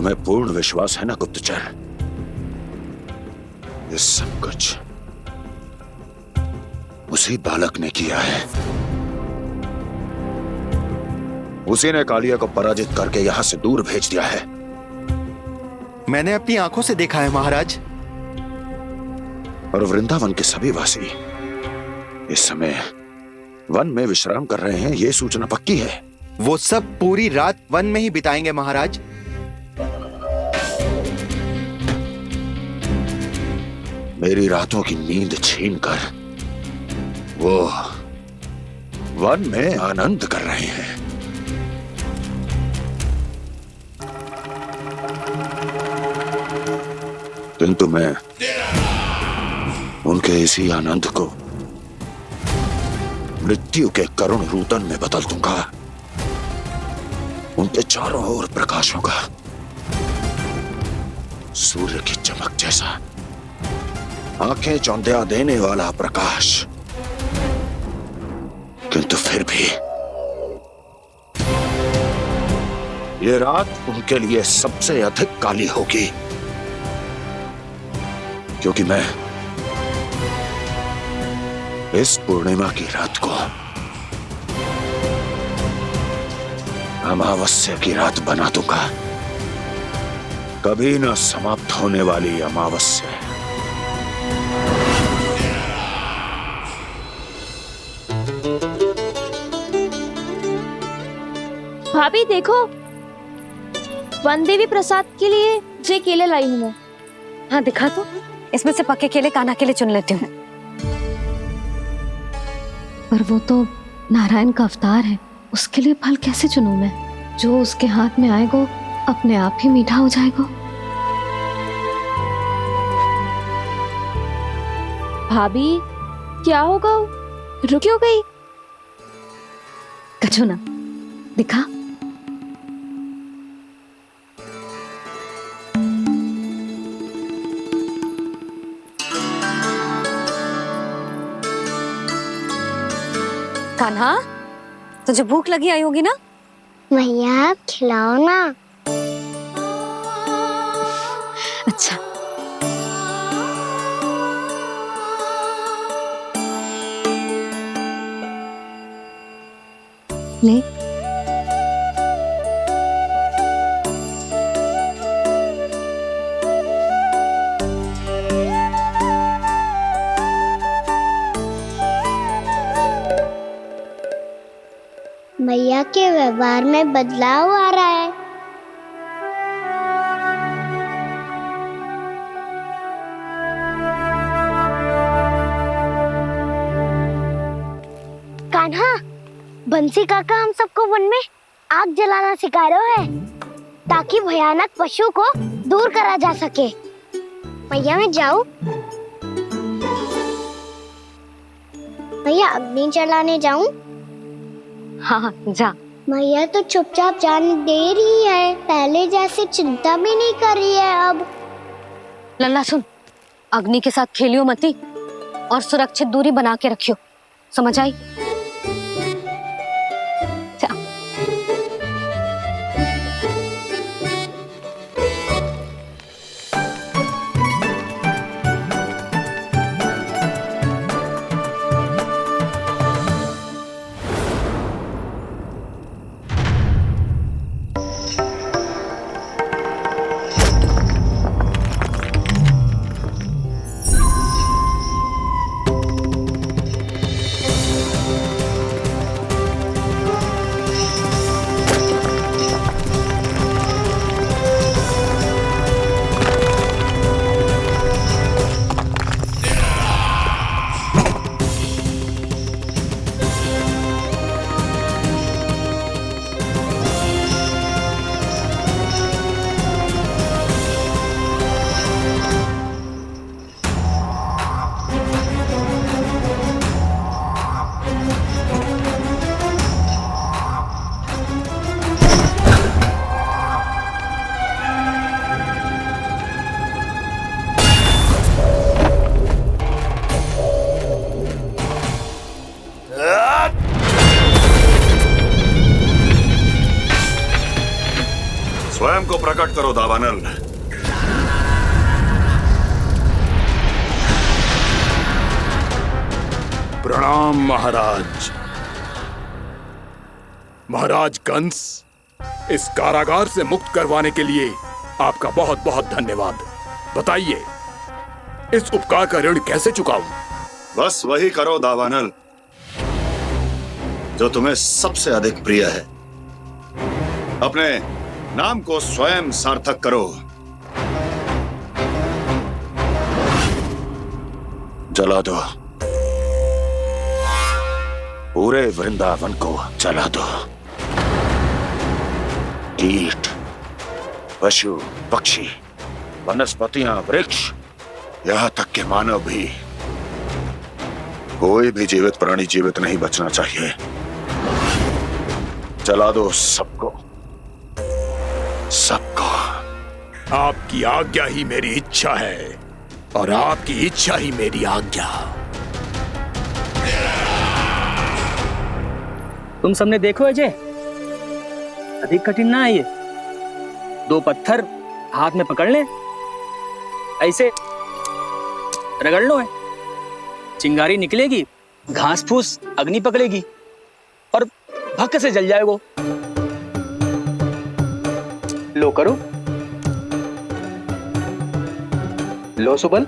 तुम्हें पूर्ण विश्वास है ना गुप्तचर? ये सब कुछ उसी बालक ने किया है। उसी ने कालिया को पराजित करके यहां से दूर भेज दिया है। मैंने अपनी आंखों से देखा है महाराज। और वृंदावन के सभी वासी इस समय वन में विश्राम कर रहे हैं, ये सूचना पक्की है। वो सब पूरी रात वन में ही बिताएंगे महाराज। मेरी रातों की नींद छीनकर वो वन में आनंद कर रहे हैं। किंतु मैं उनके इसी आनंद को मृत्यु के करुण रूदन में बदल दूंगा। उनके चारों ओर प्रकाश होगा, सूर्य की चमक जैसा, आंखें चौंधिया देने वाला प्रकाश। किंतु फिर भी ये रात उनके लिए सबसे अधिक काली होगी, क्योंकि मैं इस पूर्णिमा की रात को अमावस्या की रात बना दूंगा। कभी न समाप्त होने वाली अमावस्या। भाभी देखो, वन देवी प्रसाद के लिए ये केले लाई हूँ मैं। हाँ दिखा तो, इसमें से पक्के केले कान्हा के लिए चुन लेती हूँ। पर वो तो नारायण का अवतार है, उसके लिए फल कैसे चुनूं मैं? जो उसके हाथ में आएगा अपने आप ही मीठा हो जाएगा। भाभी क्या होगा? रुक क्यों गई? कछो ना, दिखा। कान्हा, तुझे भूख लगी आई होगी ना? भैया खिलाओ ना। अच्छा। ले। भैया के व्यवहार में बदलाव आ रहा है। कान्हा, बंसी काका हम सबको वन में आग जलाना सिखा रहा है, ताकि भयानक पशु को दूर करा जा सके। भैया मैं जाऊं? भैया अग्नि जलाने जाऊं? हाँ जा। भैया तो चुपचाप जाने दे रही है, पहले जैसे चिंता भी नहीं कर रही है अब। लल्ला सुन, अग्नि के साथ खेलियो मती और सुरक्षित दूरी बना के रखियो, समझ आई? जा। करो दावानल। प्रणाम महाराज। महाराज कंस, इस कारागार से मुक्त करवाने के लिए आपका बहुत बहुत धन्यवाद। बताइए, इस उपकार का ऋण कैसे चुकाऊं? बस वही करो दावानल जो तुम्हें सबसे अधिक प्रिय है। अपने नाम को स्वयं सार्थक करो। जला दो, पूरे वृंदावन को जला दो। कीट, पशु, पक्षी, वनस्पतियां, वृक्ष, यहां तक के मानव भी, कोई भी जीवित प्राणी जीवित नहीं बचना चाहिए। जला दो सबको, सबको। आपकी आज्ञा ही मेरी इच्छा है और आपकी इच्छा ही मेरी आज्ञा। तुम सबने देखो अजय, अधिक कठिन ना है ये। 2 पत्थर हाथ में पकड़ ले, ऐसे रगड़ लो है, चिंगारी निकलेगी, घास फूस अग्नि पकड़ेगी और भक्क से जल जाएगा। लो करो, लो सुबल।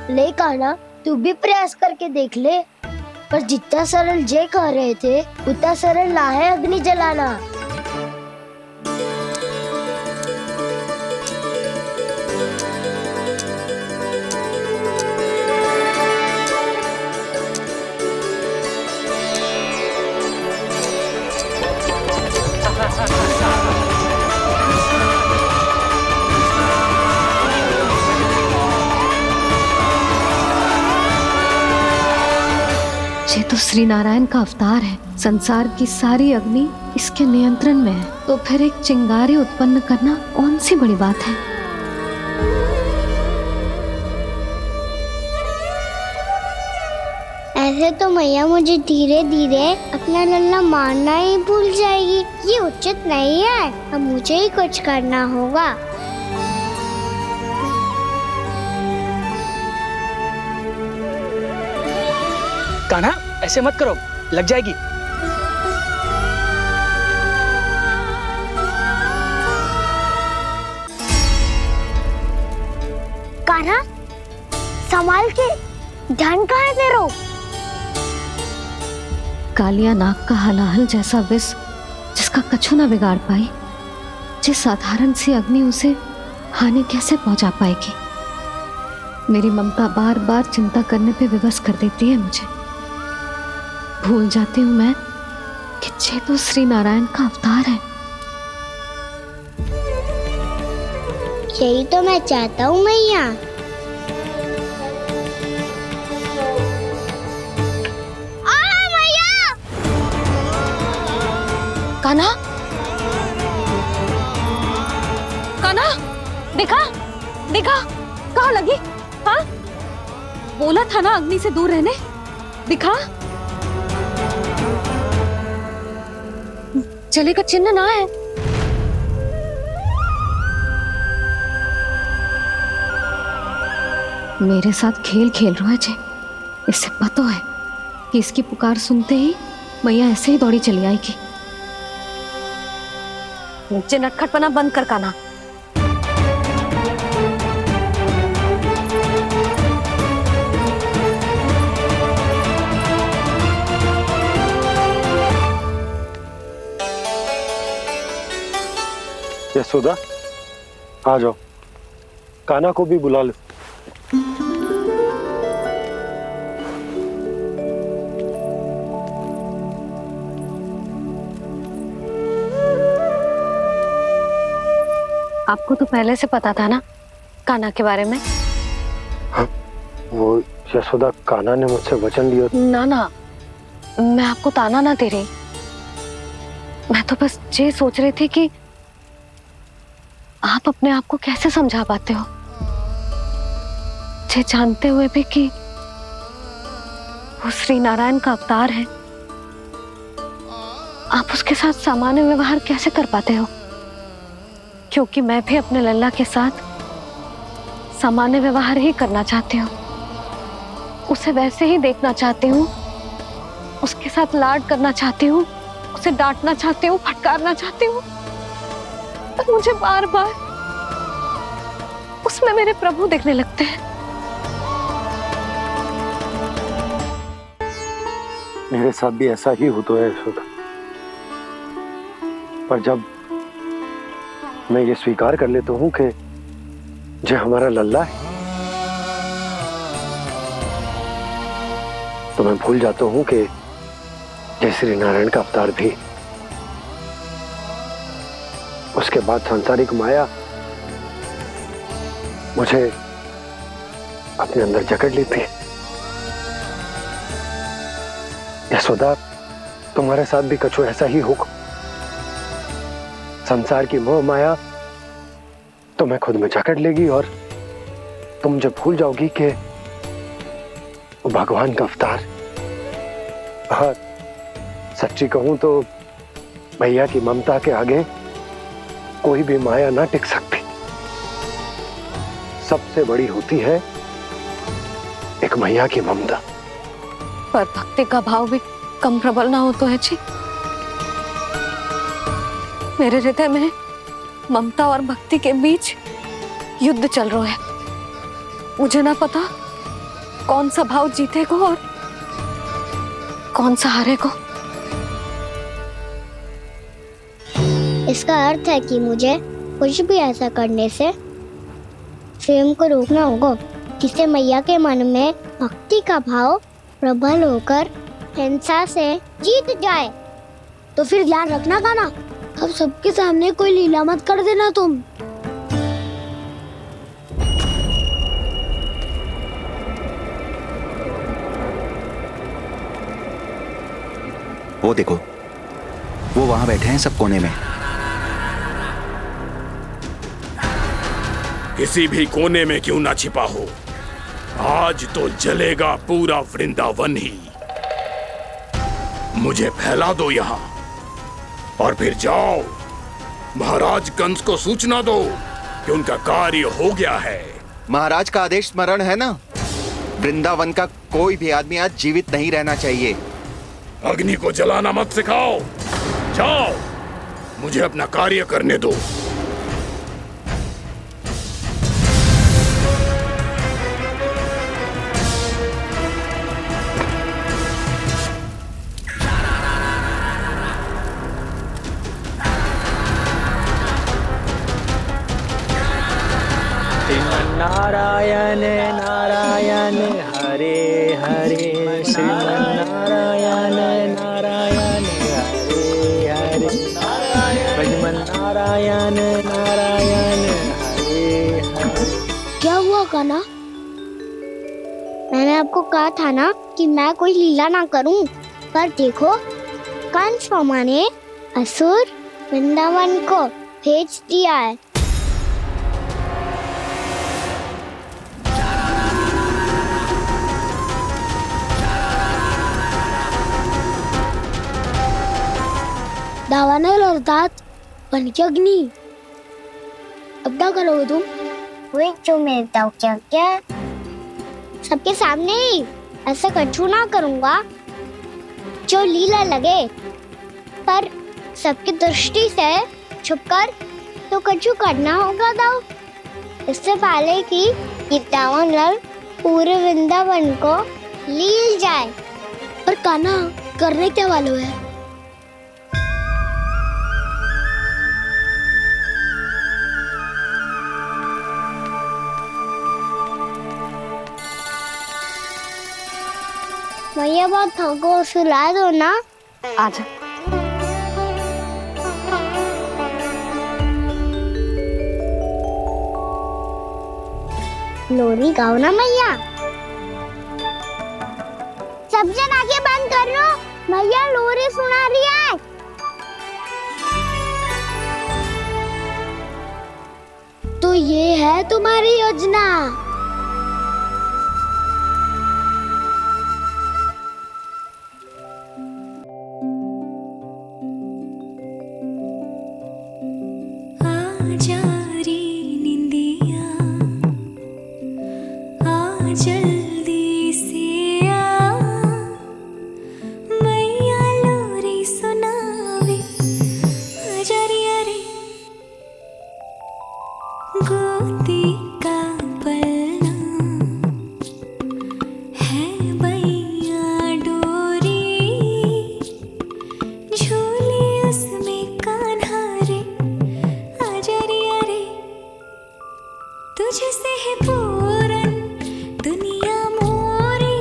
ले कान्हा, तू भी प्रयास करके देख ले। पर जितना सरल जय कह रहे थे उतना सरल ना है अग्नि जलाना। ये तो श्री नारायण का अवतार है। संसार की सारी अग्नि इसके नियंत्रण में है, तो फिर एक चिंगारी उत्पन्न करना कौन सी बड़ी बात है। ऐसे तो मैया मुझे धीरे धीरे अपना लल्ला मारना ही भूल जाएगी। ये उचित नहीं है, अब मुझे ही कुछ करना होगा। कान्हा, ऐसे मत करो, लग जाएगी। कान्हा, संभाल के, ध्यान कहाँ है तेरो? कालिया नाग का हलाहल जैसा विष जिसका कछु ना बिगाड़ पाई, जिस साधारण सी अग्नि उसे हानि कैसे पहुंचा पाएगी। मेरी ममता बार बार चिंता करने पे विवश कर देती है मुझे। भूल जाती हूँ मैं कि ये तो श्री नारायण का अवतार है। यही तो मैं चाहता हूँ मैया। कान्हा, कान्हा, देखा देखा, कहाँ लगी? हाँ, बोला था ना अग्नि से दूर रहने। दिखा, जले का चिन्ह ना है। मेरे साथ खेल खेल रहा है जे। इससे पता है कि इसकी पुकार सुनते ही मैया ऐसे ही दौड़ी चली आएगी। नीचे नटखटपना बंद कर कान्हा। यशोदा, आ जाओ, कान्हा को भी बुला लो। आपको तो पहले से पता था ना कान्हा के बारे में? हाँ, वो यशोदा, कान्हा ने मुझसे वचन लिया। ना ना, मैं आपको ताना ना दे रही। मैं तो बस ये सोच रही थी कि आप अपने आप को कैसे समझा पाते हो, ये जानते हुए भी कि वो श्री नारायण का अवतार है। आप उसके साथ सामान्य व्यवहार कैसे कर पाते हो? क्योंकि मैं भी अपने लल्ला के साथ सामान्य व्यवहार ही करना चाहती हूँ, उसे वैसे ही देखना चाहती हूँ, उसके साथ लाड करना चाहती हूँ, उसे डांटना चाहती हूँ, फटकारना चाहती हूँ, पर मुझे बार बार उसमें मेरे प्रभु दिखने लगते हैं। मेरे साथ भी ऐसा ही होता है यशोदा, पर जब मैं ये स्वीकार कर लेता हूँ कि जो हमारा लल्ला है, तो मैं भूल जाता हूँ कि जय श्री नारायण का अवतार भी। उसके बाद सांसारिक माया मुझे अपने अंदर जकड़ लेती है। यशोदा, तुम्हारे साथ भी कछु ऐसा ही होगा। संसार की मोह माया तुम्हें खुद में जकड़ लेगी और तुम जब भूल जाओगी कि वो भगवान का अवतार। और सच्ची कहूं तो भैया की ममता के आगे कोई भी माया ना टिक सकती। सबसे बड़ी होती है एक मैया की ममता। पर भक्ति का भाव भी कम प्रबल ना हो तो है जी। मेरे हृदय में ममता और भक्ति के बीच युद्ध चल रहा है। मुझे ना पता कौन सा भाव जीतेगा और कौन सा हारेगा। इसका अर्थ है कि मुझे कुछ भी ऐसा करने से स्वयं को रोकना होगा जिससे मैया के मन में भक्ति का भाव प्रबल होकर हिंसा से जीत जाए। तो फिर ध्यान रखना कान्हा, अब सबके सामने कोई लीला मत कर देना तुम। वो देखो, वो वहां बैठे हैं सब कोने में। किसी भी कोने में क्यों ना छिपा हो, आज तो जलेगा पूरा वृंदावन ही। मुझे फैला दो यहां और फिर जाओ महाराज कंस को सूचना दो कि उनका कार्य हो गया है। महाराज का आदेश स्मरण है ना, वृंदावन का कोई भी आदमी आज जीवित नहीं रहना चाहिए। अग्नि को जलाना मत सिखाओ, जाओ मुझे अपना कार्य करने दो। नारायण नारायण हरे हरे, श्रीमन्नारायण नारायण हरे हरे, भजमन नारायण नारायण हरे हरे। क्या हुआ कान्हा? मैंने आपको कहा था ना कि मैं कोई लीला ना करूं, पर देखो कंस मामा ने असुर वृंदावन को भेज दिया है। दावानल अर्थात बन की अग्नि। अब क्या करोगे तुम? वही जो मेरे दाव क्या सबके सामने ही ऐसा कछु ना करूंगा जो लीला लगे, पर सबकी दृष्टि से छुपकर तो कछु करना होगा दाव। इससे पहले कि ये दावानल पूरे वृंदावन को लील जाए। पर कान्हा करने क्या वालों है? भैया बहुत थको, सुला दो ना। आजा। लोरी गाओ ना मैया। सब जन आंखें बंद कर लो, मैया लोरी सुना रही है। तो ये है तुम्हारी योजना। जल्दी से आ, मैया लोरी सुनावे, आजा रिया रे। गोदी का पलना है बैया डोरी, झूले उसमें कान्हा रे, आजा रिया रे। तुझसे है पूरन दुनिया मोरी,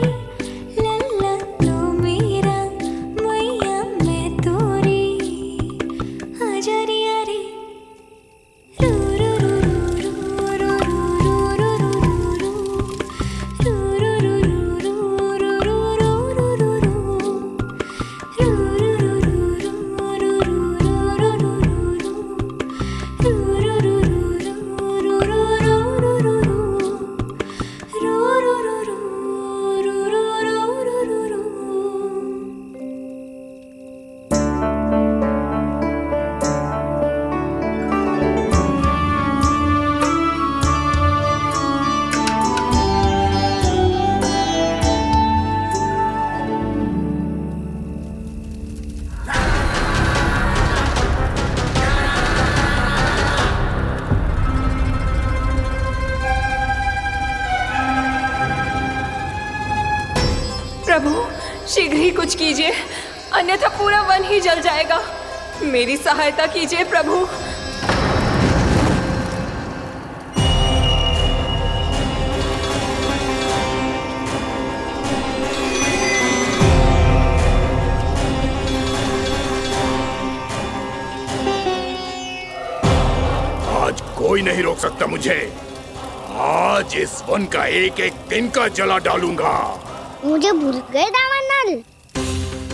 लल्ला तो मेरा, मैया मैं तोरी, आजा रिया रे। रू रू रू रू रू रू रू रू रू रू रू रू रू रू प्रभु शीघ्र ही कुछ कीजिए, अन्यथा पूरा वन ही जल जाएगा। मेरी सहायता कीजिए प्रभु। आज कोई नहीं रोक सकता मुझे। आज इस वन का एक एक दिन का जला डालूंगा। मुझे भूल गए दामनल,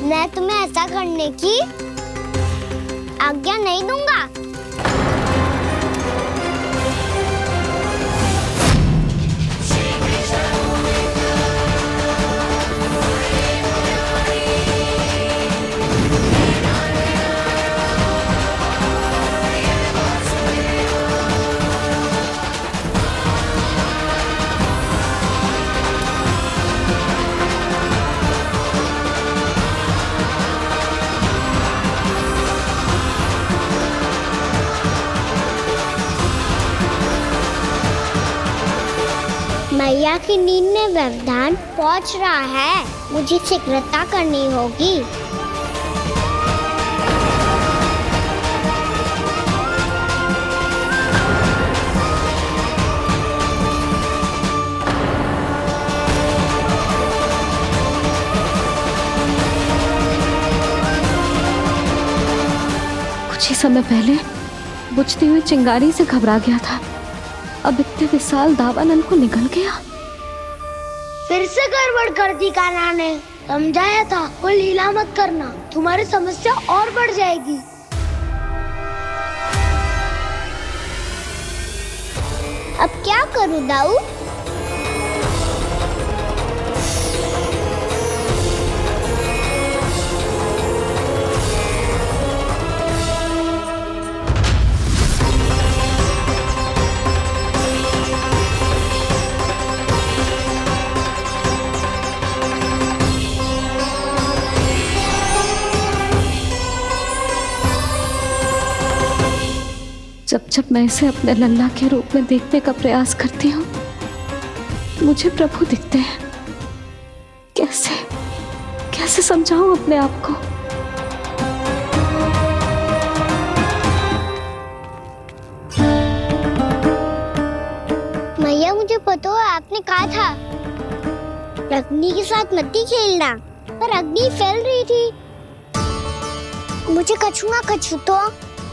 मैं तुम्हें ऐसा करने की आज्ञा नहीं दूंगा। मैया की नींद में व्यवधान पहुंच रहा है, मुझे शीघ्रता करनी होगी। कुछ ही समय पहले बुझती हुई चिंगारी से घबरा गया था, अब इतने विशाल दावानल को निकल गया। फिर से गड़बड़ कर दी कान्हा ने, समझाया था कोई लीला मत करना, तुम्हारी समस्या और बढ़ जाएगी। अब क्या करूं दाऊ? जब जब मैं इसे अपने लल्ला के रूप में देखने का प्रयास करती हूँ, मुझे प्रभु दिखते हैं। कैसे कैसे समझाऊं अपने आप को? मैया मुझे पता है आपने कहा था अग्नि के साथ मत ही खेलना, पर अग्नि फैल रही थी। मुझे कछु ना कछु तो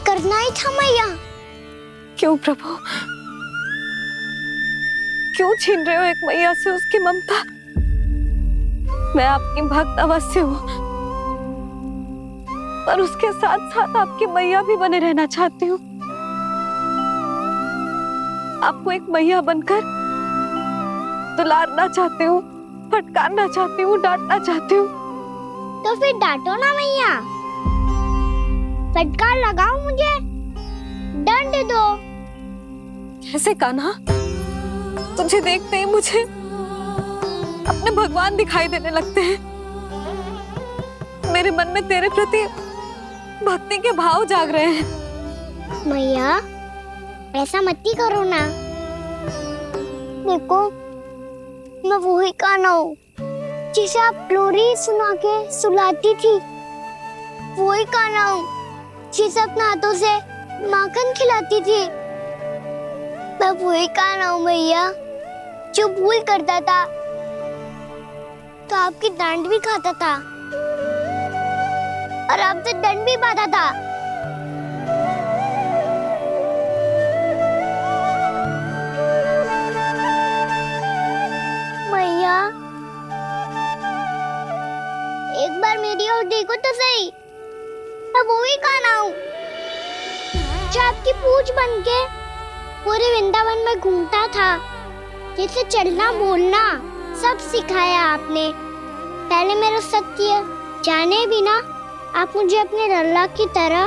करना ही था मैया। क्यों प्रभु, क्यों छीन रहे हो एक मैया से उसकी ममता? मैं आपकी भक्त अवश्य हूँ, पर उसके साथ साथ आपकी मैया भी बने रहना चाहती हूँ। आपको एक मैया बनकर दुलारना चाहती हूँ, फटकारना चाहती हूँ, डांटना चाहती हूँ। तो फिर डांटो ना मैया, फटकार लगाओ, मुझे दंड दो। कैसे कान्हा? तुझे देखते ही मुझे अपने भगवान दिखाई देने लगते हैं। मेरे मन में तेरे प्रति भक्ति के भाव जाग रहे हैं। मैया ऐसा मत ही करो ना। देखो मैं वही कान्हा हूँ जिसे आप लोरी सुना के सुलाती थी। वही कान्हा हूँ जिसे अपने हाथों से माखन खिलाती थी। मैं वही कान्हा हूँ मैया जो भूल करता था तो आपकी डांट भी खाता था और आपसे दंड भी पाता था। मैया एक बार मेरी ओर देखो तो सही। मैं वही कान्हा हूँ जो आपकी पूछ बन के पूरे वृंदावन में घूमता था। जैसे चलना बोलना सब सिखाया आपने। पहले मेरा सत्य जाने बिना आप मुझे अपने लल्ला की तरह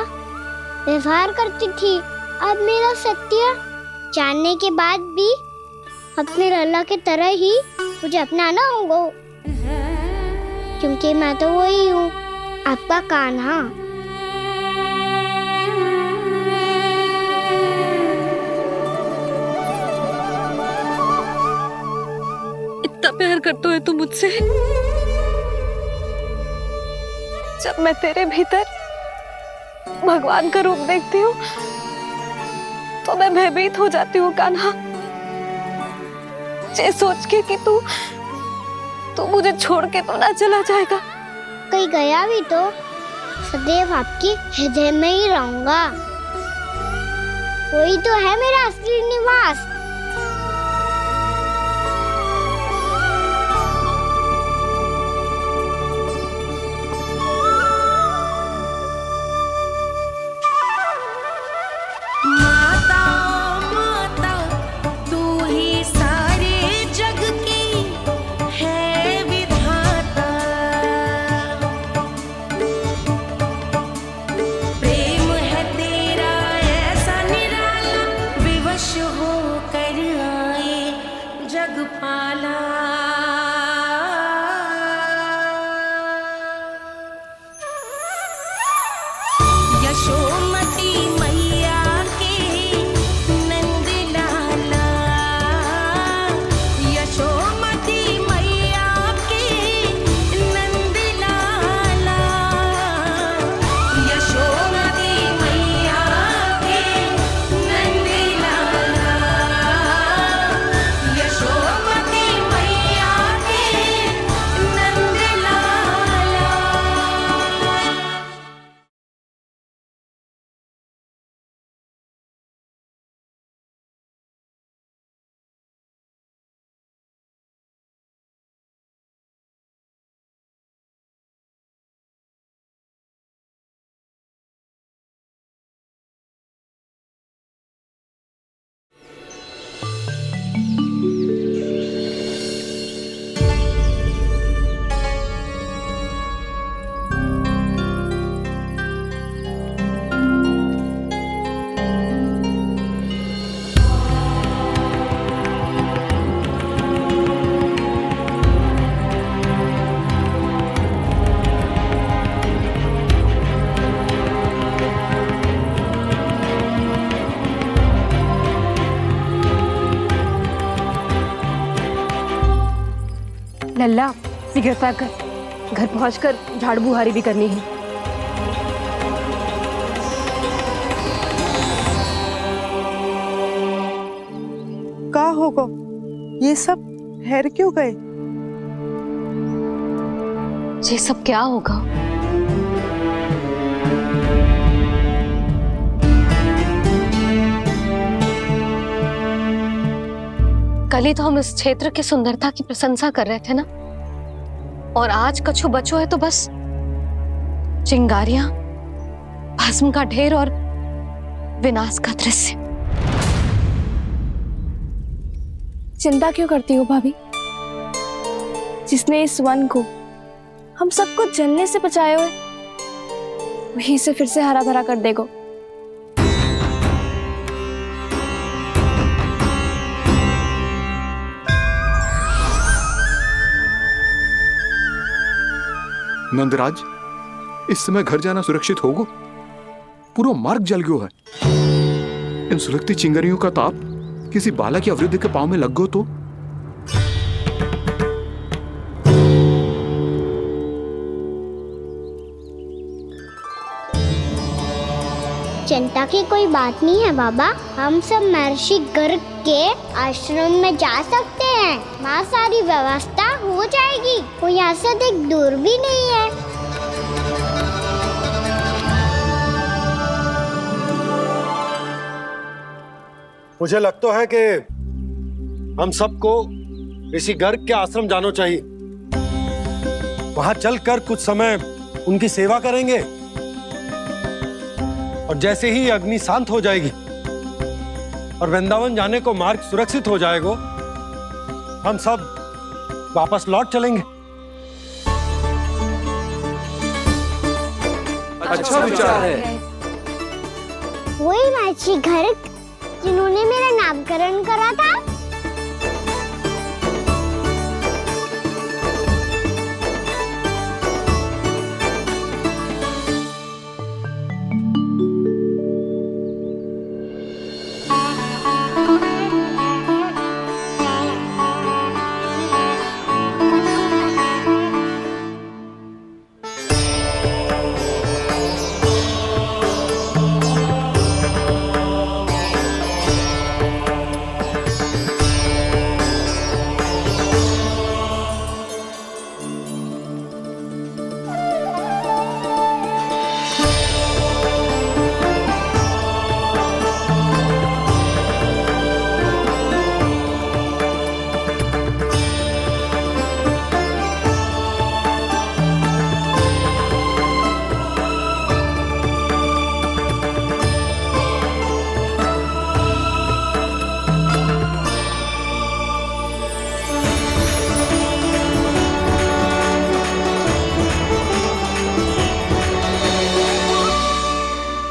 व्यवहार करती थी। अब मेरा सत्य जानने के बाद भी अपने लल्ला की तरह ही मुझे अपनाना होगा, क्योंकि मैं तो वही हूँ, आपका कान्हा। इतना प्यार करते हो तुम मुझसे? जब मैं तेरे भीतर भगवान का रूप देखती हूँ तो मैं भयभीत हो जाती हूँ कान्हा। ये सोच के कि तू मुझे छोड़ के तो ना चला जाएगा। कहीं गया भी तो सदैव आपके हृदय में ही रहूंगा। वही तो है मेरा असली निवास। लल्ला शीघ्र पैक कर, घर पहुंचकर झाड़ू बुहारी भी करनी है। का होगा? ये सब ठहर क्यों गए? ये सब क्या होगा? कल ही तो हम इस क्षेत्र की सुंदरता की प्रशंसा कर रहे थे ना। और आज कछु बचो है तो बस चिंगारियां, भस्म का ढेर और विनाश का दृश्य। चिंता क्यों करती हो भाभी? जिसने इस वन को, हम सबको जलने से बचाए हुए, वही से फिर से हरा भरा कर देगा। नंदराज, इस समय घर जाना सुरक्षित होगा? पूरा मार्ग जल गयो है। इन सुलगती चिंगारियों का ताप किसी बालक या वृद्ध के पांव में लग गो तो? चिंता की कोई बात नहीं है बाबा, हम सब महर्षि गर्ग के आश्रम में जा सकते हैं। वहाँ सारी व्यवस्था हो जाएगी, कोई यहाँ से देख दूर भी नहीं है। मुझे लगता है कि हम सबको ऋषि गर्ग के आश्रम जाना चाहिए। वहां चलकर कुछ समय उनकी सेवा करेंगे और जैसे ही अग्नि शांत हो जाएगी और वृंदावन जाने को मार्ग सुरक्षित हो जाएगा, हम सब वापस लौट चलेंगे। अच्छा विचार है। वही महर्षि गर्ग जिन्होंने मेरा नामकरण करा था।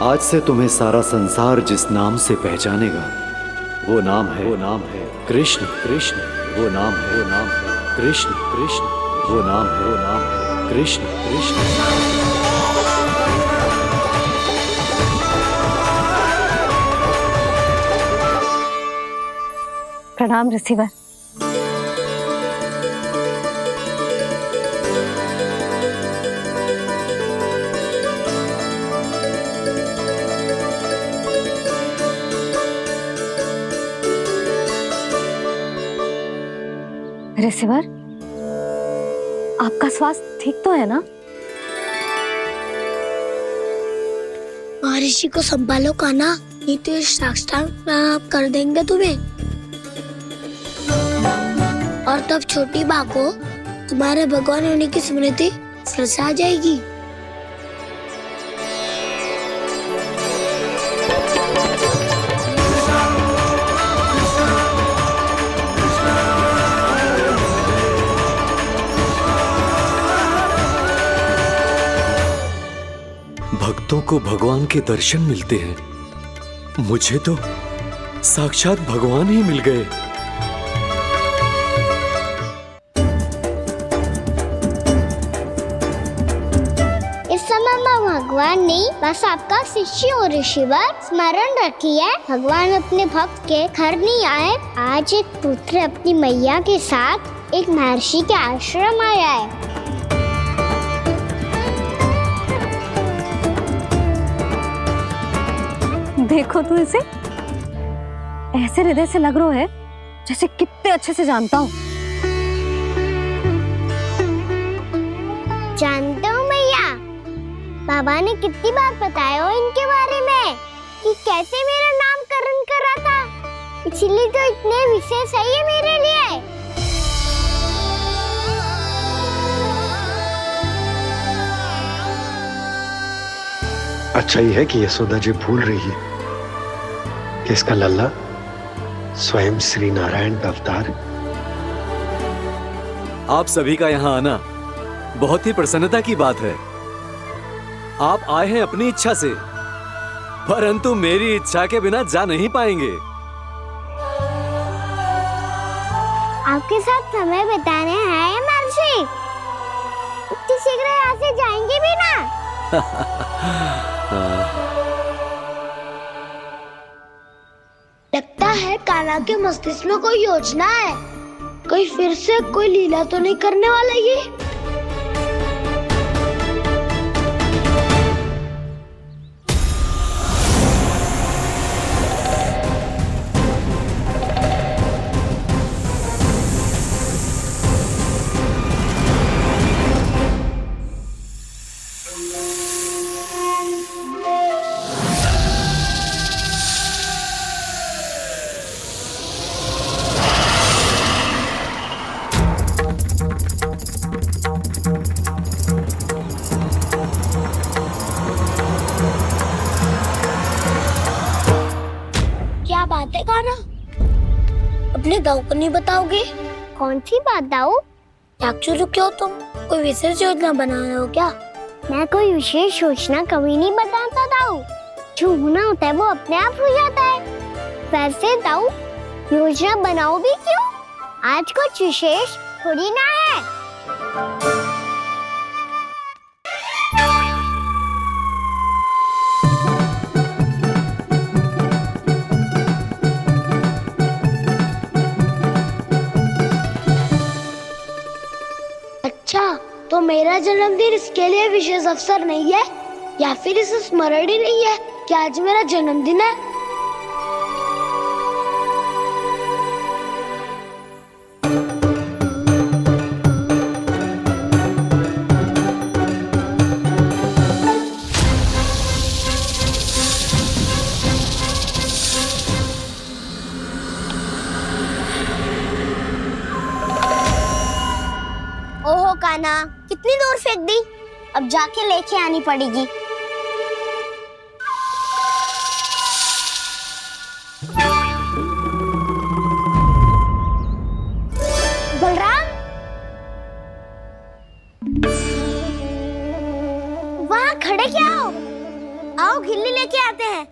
आज से तुम्हें सारा संसार जिस नाम से पहचानेगा, वो नाम है कृष्ण। कृष्ण वो नाम है कृष्ण। कृष्ण वो नाम है कृष्ण। कृष्ण। प्रणाम ऋषिवर। ऋषिवर, आपका स्वास्थ्य ठीक तो है ना? महर्षि को संभालो कान्हा, नहीं तो ये साक्षात कर देंगे तुम्हें। और तब छोटी बा को तुम्हारे भगवान होने की स्मृति फिर से आ जाएगी। भक्तों को भगवान के दर्शन मिलते हैं, मुझे तो साक्षात भगवान ही मिल गए। इस समय मैं भगवान नहीं, बस आपका शिष्य हूँ ऋषिवर। स्मरण रखिए, भगवान अपने भक्त के घर नहीं आए। आज एक पुत्र अपनी मैया के साथ एक महर्षि के आश्रम आया है। देखो तू इसे, ऐसे हृदय से लग रहा है जैसे कितने अच्छे से जानता हूँ। जानते हो मैया, बाबा ने कितनी बार बताया हो इनके बारे में कि कैसे मेरा नामकरण करा था, इसीलिए तो इतने विशेष है ये मेरे लिए। अच्छा ही है कि यशोदा जी भूल रही है कि इसका लल्ला स्वयं श्री नारायण का अवतार है। आप सभी का यहाँ आना बहुत ही प्रसन्नता की बात है। आप आए हैं अपनी इच्छा से, परंतु मेरी इच्छा के बिना जा नहीं पाएंगे। आपके साथ समय बिताने हैं महर्षि। इतनी शीघ्र यहाँ से जाएंगे भी ना? लगता है कान्हा के मस्तिष्क में कोई योजना है। कहीं फिर से कोई लीला तो नहीं करने वाला ये? क्या बात है कान्हा? अपने दाऊ को नहीं बताओगे? कौन सी बात दाऊ? चाकचू रुके हो तुम? कोई विशेष योजना बना रहे हो क्या? मैं कोई विशेष योजना कभी नहीं बताता दाऊ। जो होना होता है वो अपने आप हो जाता है। वैसे दाऊ योजना बनाओ भी क्यों? आज कुछ विशेष थोड़ी ना है। अच्छा, तो मेरा जन्मदिन इसके लिए विशेष अवसर नहीं है, या फिर इसे स्मरण ही नहीं है कि आज मेरा जन्मदिन है? ओहो कान्हा, कितनी दूर फेंक दी? अब जाके लेके आनी पड़ेगी। बलराम, वहाँ खड़े क्या हो? आओ खिल्ली लेके आते हैं।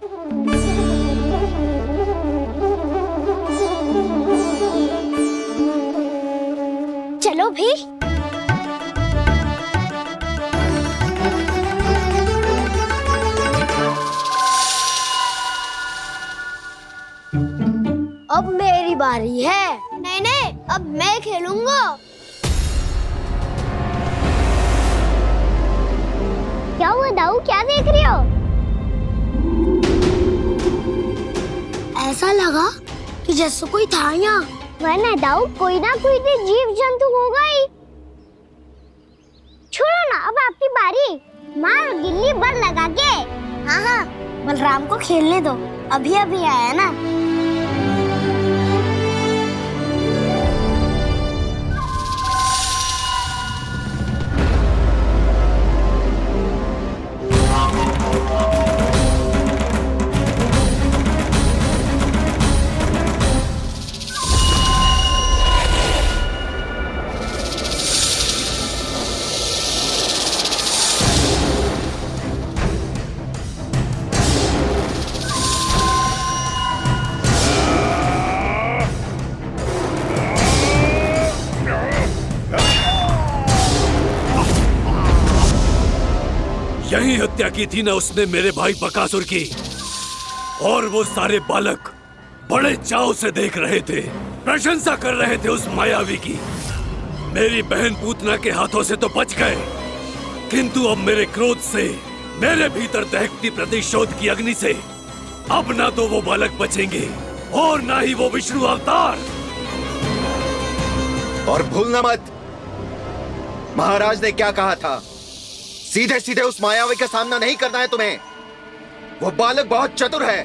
चलो भी। अब मेरी बारी है। नहीं नहीं, अब मैं खेलूंगा। क्या हुआ दाऊ, क्या देख रही हो? ऐसा लगा कि जैसे कोई था यहाँ। वरना दाऊ कोई ना कोई तो जीव जंतु होगा ही। छोड़ो ना, अब आपकी बारी। मार गिल्ली बर लगा के। हाँ हाँ, बलराम को खेलने दो, अभी अभी आया ना। यही हत्या की थी ना उसने मेरे भाई बकासुर की, और वो सारे बालक बड़े चाव से देख रहे थे, प्रशंसा कर रहे थे उस मायावी की। मेरी बहन पूतना के हाथों से तो बच गए, किंतु अब मेरे क्रोध से, मेरे भीतर दहकती प्रतिशोध की अग्नि से अब ना तो वो बालक बचेंगे और ना ही वो विष्णु अवतार। और भूलना मत, महाराज ने क्या कहा था। सीधे सीधे उस मायावी का सामना नहीं करना है तुम्हें। वो बालक बहुत चतुर है।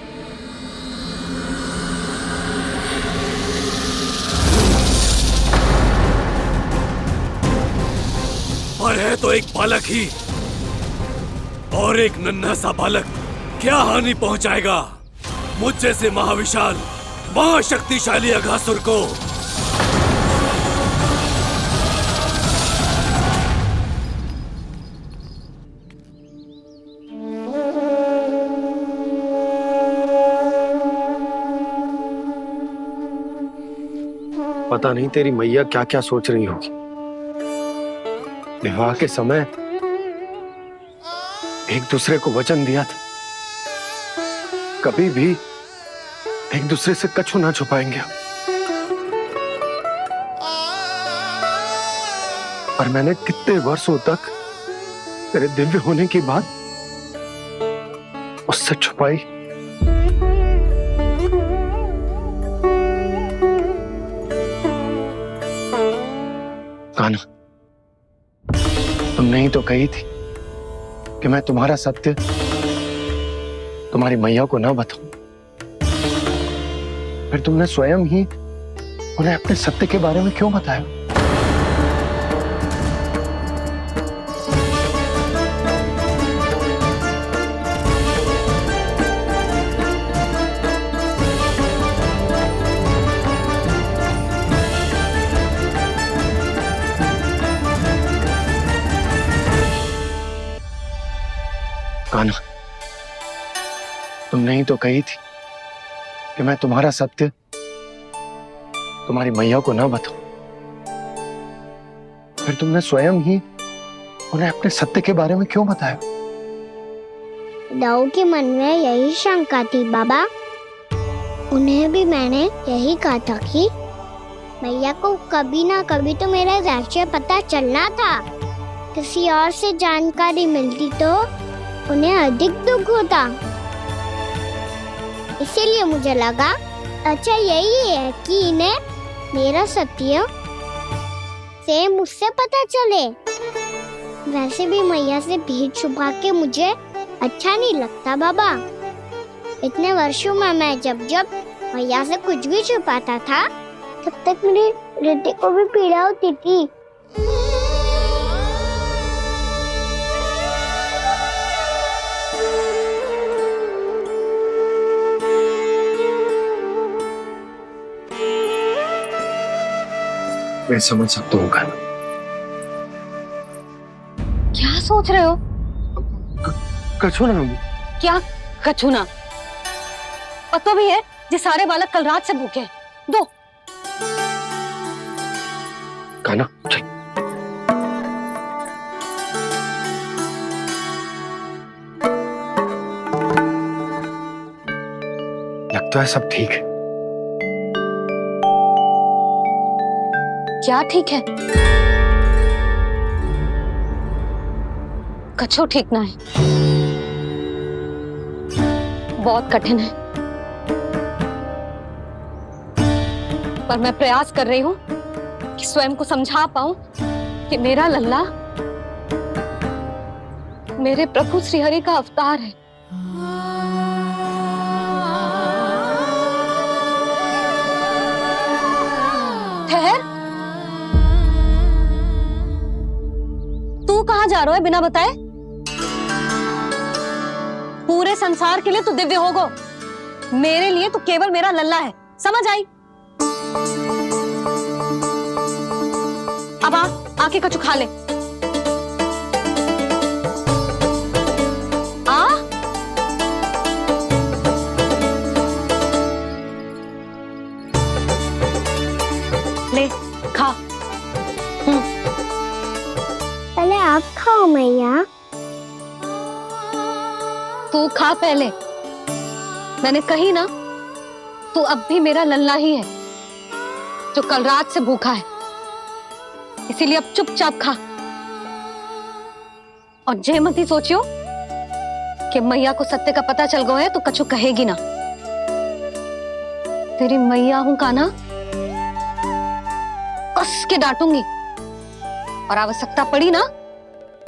और है तो एक बालक ही, और एक नन्हा सा बालक क्या हानि पहुंचाएगा मुझ जैसे महाविशाल महाशक्तिशाली अघासुर को? पता नहीं तेरी मैया क्या क्या सोच रही होगी। विवाह के समय एक दूसरे को वचन दिया था, कभी भी एक दूसरे से कछु ना छुपाएंगे। और मैंने कितने वर्षों तक तेरे दिव्य होने की बात उससे छुपाई। कान्हा, तुमने ही तो कही थी कि मैं तुम्हारा सत्य तुम्हारी मैया को ना बताऊं। फिर तुमने स्वयं ही उन्हें अपने सत्य के बारे में क्यों बताया? कान्हा, तुमने ही तो कही थी कि मैं तुम्हारा सत्य तुम्हारी मैया को ना बताऊं। फिर तुमने स्वयं ही उन्हें अपने सत्य के बारे में क्यों बताया? दाऊ के मन में यही शंका थी बाबा। उन्हें भी मैंने यही कहा था कि मैया को कभी ना कभी तो मेरा रहस्य पता चलना था। किसी और से जानकारी मिलती तो उन्हें अधिक दुख होता। इसीलिए मुझे लगा अच्छा यही है कि इन्हें मेरा सत्य से मुझसे पता चले। वैसे भी मैया से भेद छुपा के मुझे अच्छा नहीं लगता बाबा। इतने वर्षों में मैं जब जब मैया से कुछ भी छुपाता था तब तक मेरे हृदय को भी पीड़ा होती थी। मैं समझ सकता हूँ कान्हा। क्या सोच रहे हो? कछु ना। क्या कछु ना? पता भी है ये सारे बालक कल रात से भूखे हैं। दो। कान्हा चल। लगता है सब ठीक है। क्या ठीक है? कछु ठीक ना है। बहुत कठिन है, पर मैं प्रयास कर रही हूं कि स्वयं को समझा पाऊं कि मेरा लल्ला मेरे प्रभु श्रीहरि का अवतार है। ठहर, तू कहां जा रहा है बिना बताए? पूरे संसार के लिए तू दिव्य होगो, मेरे लिए तू केवल मेरा लल्ला है। समझ आई? अब आके कछु खा ले। ले खा। पहले आप खाओ मैया। तू खा पहले। मैंने कही ना, तू अब भी मेरा लल्ला ही है जो कल रात से भूखा है। इसीलिए अब चुपचाप खा। और जे मत ही सोचियो कि मैया को सत्य का पता चल गया है तो कछु कहेगी ना। तेरी मैया हूं कान्हा, कस के डांटूंगी और आवश्यकता पड़ी ना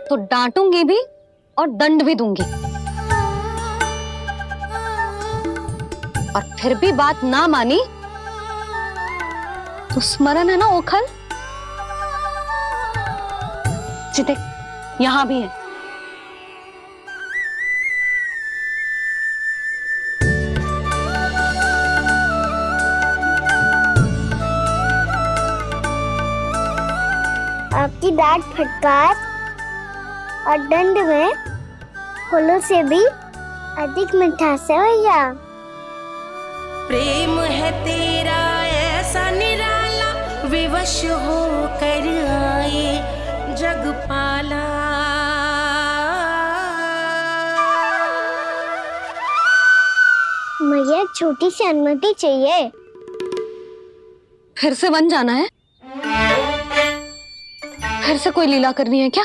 तो डांटूंगी भी और दंड भी दूंगी। और फिर भी बात ना मानी तो स्मरण है ना ओखल? देख यहां भी है, की डांट फटकार और दंड में फूलों से भी अधिक मिठास है भैया। प्रेम है तेरा ऐसा निराला, विवश हो कर आए जग पाला। मुझे एक छोटी सी अनुमति चाहिए। फिर से वन जाना है? फिर से कोई लीला करनी है क्या?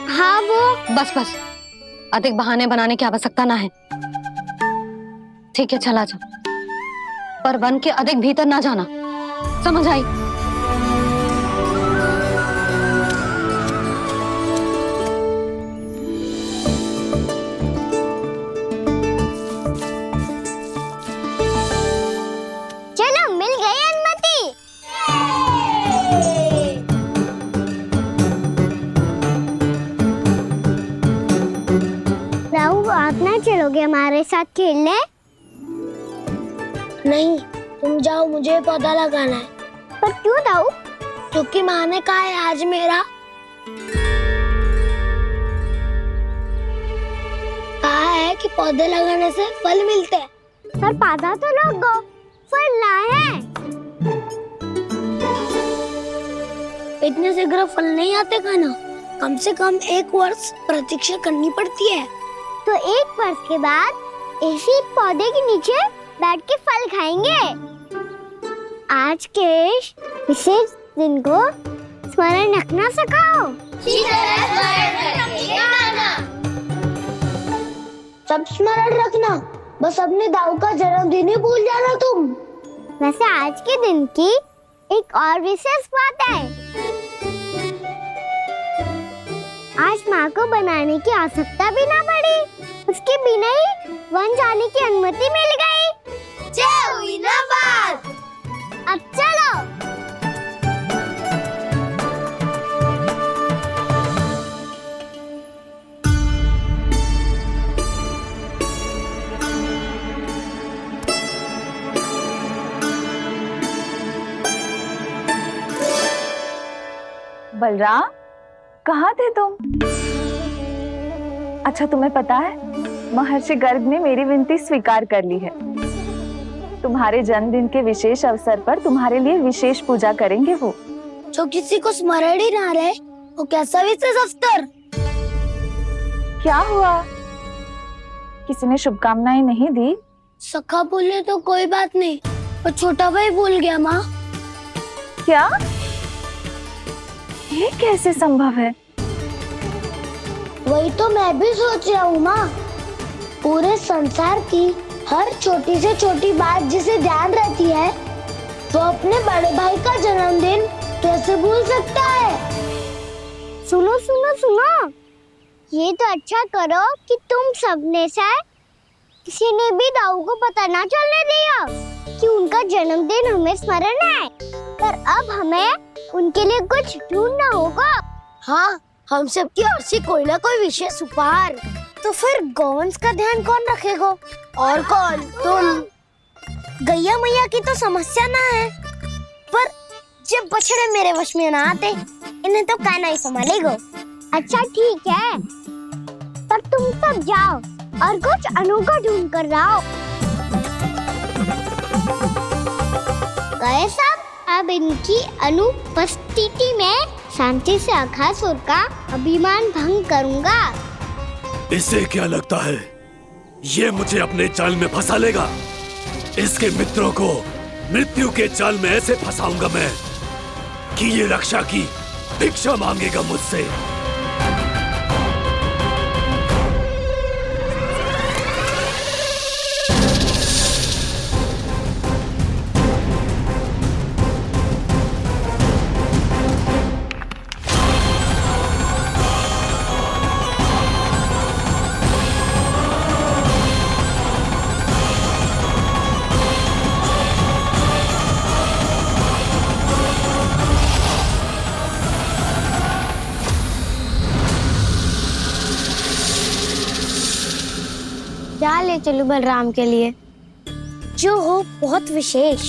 हाँ वो। बस बस, अधिक बहाने बनाने की आवश्यकता ना है। ठीक है चला जा, पर वन के अधिक भीतर ना जाना, समझ आई? चलो मिल गई अनुमति। राहु, आप ना चलोगे हमारे साथ खेलने? नहीं, तुम जाओ, मुझे पौधा लगाना है। पर क्यों राहु? क्योंकि माँ ने कहा है आज मेरा कहा है कि पौधे लगाने से फल मिलते हैं। पर पौधा तो लगो, फल ना है। इतने शीघ्र फल नहीं आते खाना, कम से कम 1 वर्ष प्रतीक्षा करनी पड़ती है। तो 1 वर्ष के बाद इसी पौधे के नीचे बैठ के फल खाएंगे। आज के विशेष दिन को स्मरण रखना सिखाओ। सब स्मरण रखना, बस अपने दाऊ का जन्मदिन ही भूल जाना तुम। वैसे आज के दिन की एक और विशेष बात है। आज माँ को बनाने की आवश्यकता भी ना पड़ी, उसके बिना ही वन जाने की अनुमति मिल गई। जय हुई ना बात। अब चलो। बलराम, कहाँ थे तुम? अच्छा, तुम्हें पता है महर्षि गर्ग ने मेरी विनती स्वीकार कर ली है। तुम्हारे जन्मदिन के विशेष अवसर पर तुम्हारे लिए विशेष पूजा करेंगे वो। जो किसी को स्मरण ही ना रहे, वो कैसा विशेष अवसर? क्या हुआ? किसी ने शुभकामनाएं नहीं दी? सखा बोले तो कोई बात नहीं, पर छोटा भाई भूल गया माँ। क्या? ये कैसे संभव है? वही तो मैं भी सोच रहा हूँ माँ। पूरे संसार की हर छोटी से छोटी बात जिसे ध्यान रहती है, वो अपने बड़े भाई का जन्मदिन कैसे भूल सकता है? सुनो सुनो सुनो, ये तो अच्छा करो कि तुम सबने से किसी ने भी दाऊ को पता ना चलने दिया कि उनका जन्मदिन हमें स्मरण है। पर अब हमें उनके लिए कुछ ढूंढना होगा। हाँ, हम सबकी ओर से कोई ना कोई विशेष उपहार। तो फिर गौवंश का ध्यान कौन रखेगा? और कौन? तुम। गैया मैया की तो समस्या ना है, पर जब बछड़े मेरे वश में ना आते, इन्हें तो कान्हा ही संभालेगा। अच्छा ठीक है, पर तुम सब जाओ और कुछ अनोखा ढूंढ कर लाओ। गए सब? अब इनकी अनुपस्थिति में शांति से अघासुर का अभिमान भंग करूंगा। इसे क्या लगता है ये मुझे अपने जाल में फंसा लेगा? इसके मित्रों को मृत्यु के जाल में ऐसे फंसाऊंगा मैं कि ये रक्षा की भिक्षा मांगेगा मुझसे। क्या ले चलूं बलराम के लिए जो हो बहुत विशेष?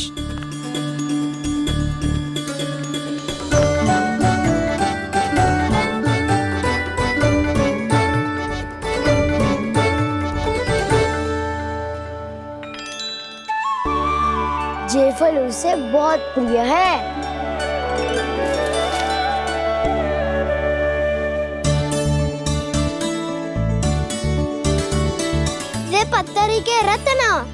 ये फल उसे बहुत प्रिय है। ये पत्थरी के रत्न।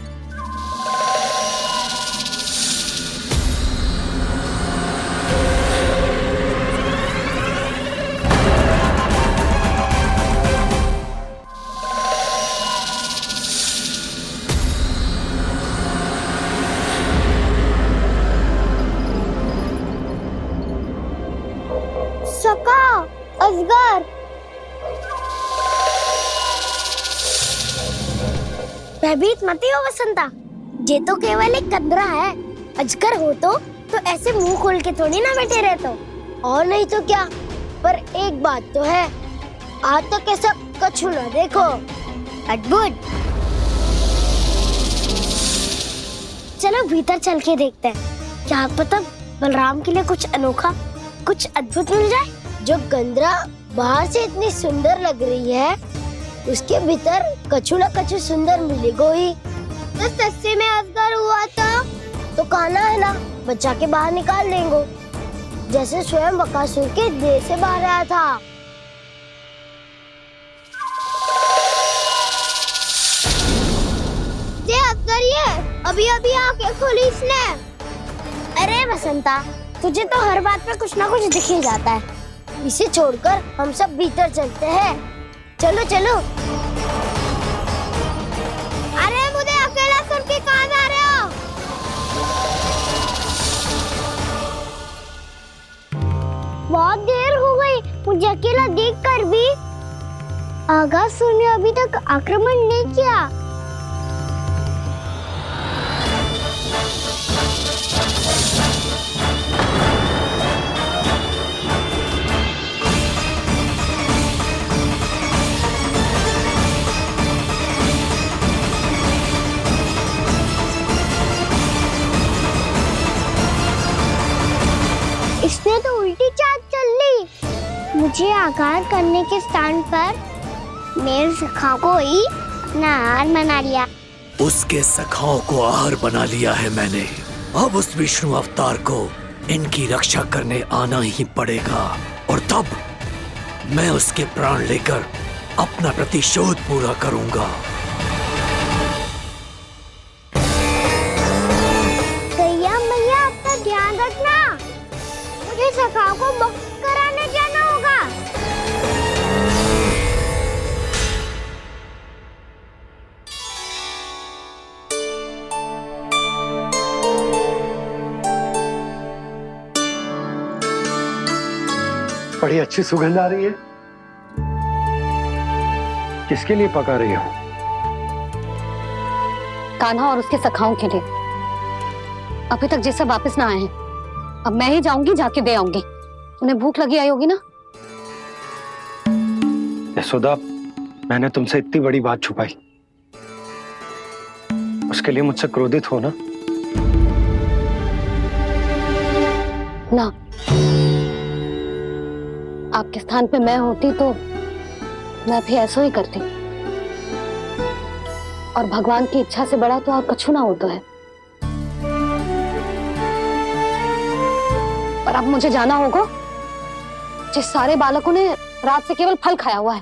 सका, अजगर। भयभीत मत हो वसंता, ये तो केवल एक कंदरा है। अजगर हो तो ऐसे मुंह खोल के थोड़ी ना बैठे रहते हो। और नहीं तो क्या, पर एक बात तो है, आज तक ऐसा कछु ना देखो। अद्भुत। चलो भीतर चल के देखते हैं, क्या पता बलराम के लिए कुछ अनोखा, कुछ अद्भुत मिल जाए। जो गंदरा बाहर से इतनी सुंदर लग रही है, उसके भीतर कछु न कछु सुंदर मिलेगा ही। तो सस्ते में अजगर हुआ था तो कान्हा है ना, बच्चा के बाहर निकाल देंगे, जैसे स्वयं बकासुर के देह से बाहर आया था। ये अजगर ये अभी अभी आंखें खोली इसने। अरे बसंता, तुझे तो हर बात पे कुछ ना कुछ दिख ही जाता है। इसे छोड़कर हम सब भीतर चलते हैं। चलो चलो। अरे मुझे अकेला सुन के कहाँ जा रहे हो? बहुत देर हो गई मुझे अकेला देखकर भी। अगासुर ने अभी तक आक्रमण नहीं किया। इसने तो उल्टी चाल चल ली। मुझे आघात करने के स्थान पर मेरे सखा को ही अपना आहार बना लिया। उसके सखाओं को आहार बना लिया है मैंने। अब उस विष्णु अवतार को इनकी रक्षा करने आना ही पड़ेगा, और तब मैं उसके प्राण लेकर अपना प्रतिशोध पूरा करूंगा। गैया मैया, अपना ध्यान रखना। मुझे सखा को मुक्त कराने जाना होगा। बड़ी अच्छी सुगंध आ रही है। किसके लिए पका रही हो? कान्हा और उसके सखाओं के लिए। अभी तक जैसा वापस ना आए हैं, अब मैं ही जाऊंगी, जाके दे आऊंगी। उन्हें भूख लगी आई होगी ना। यशोदा, मैंने तुमसे इतनी बड़ी बात छुपाई, उसके लिए मुझसे क्रोधित हो ना? ना, आपके स्थान पे मैं होती तो मैं भी ऐसा ही करती। और भगवान की इच्छा से बड़ा तो और कछु ना होता है। पर अब मुझे जाना होगा। जिस सारे बालकों ने रात से केवल फल खाया हुआ है।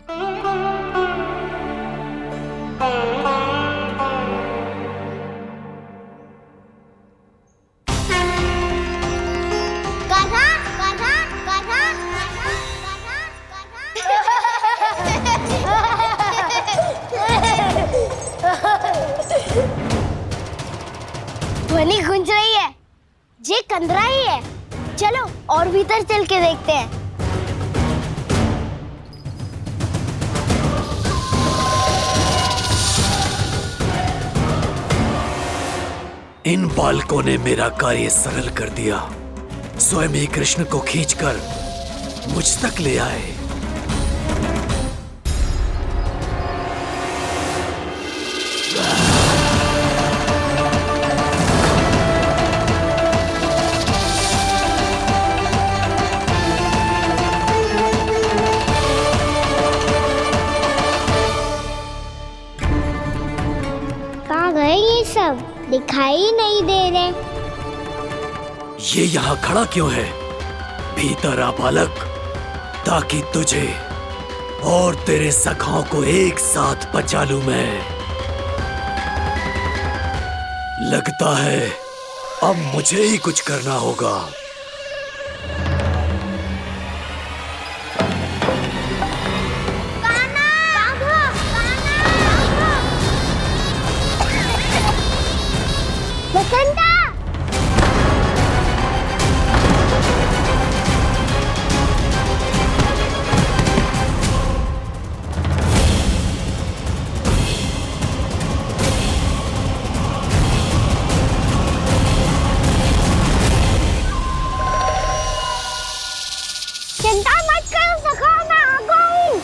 कान्हा, कान्हा, कान्हा, ध्वनि गूंज रही है। ये कंदरा ही है। चलो और भीतर चल के देखते हैं। इन बालकों ने मेरा कार्य सरल कर दिया। स्वयं ही कृष्ण को खींचकर मुझ तक ले आए। कहाँ गए ये सब? दिखाई नहीं दे रहे। ये यहाँ खड़ा क्यों है? भीतर आ बालक, ताकि तुझे और तेरे सखाओं को एक साथ बचा लूं मैं। लगता है अब मुझे ही कुछ करना होगा। बसंता! चिंता मत करो सखा, मैं आ गई।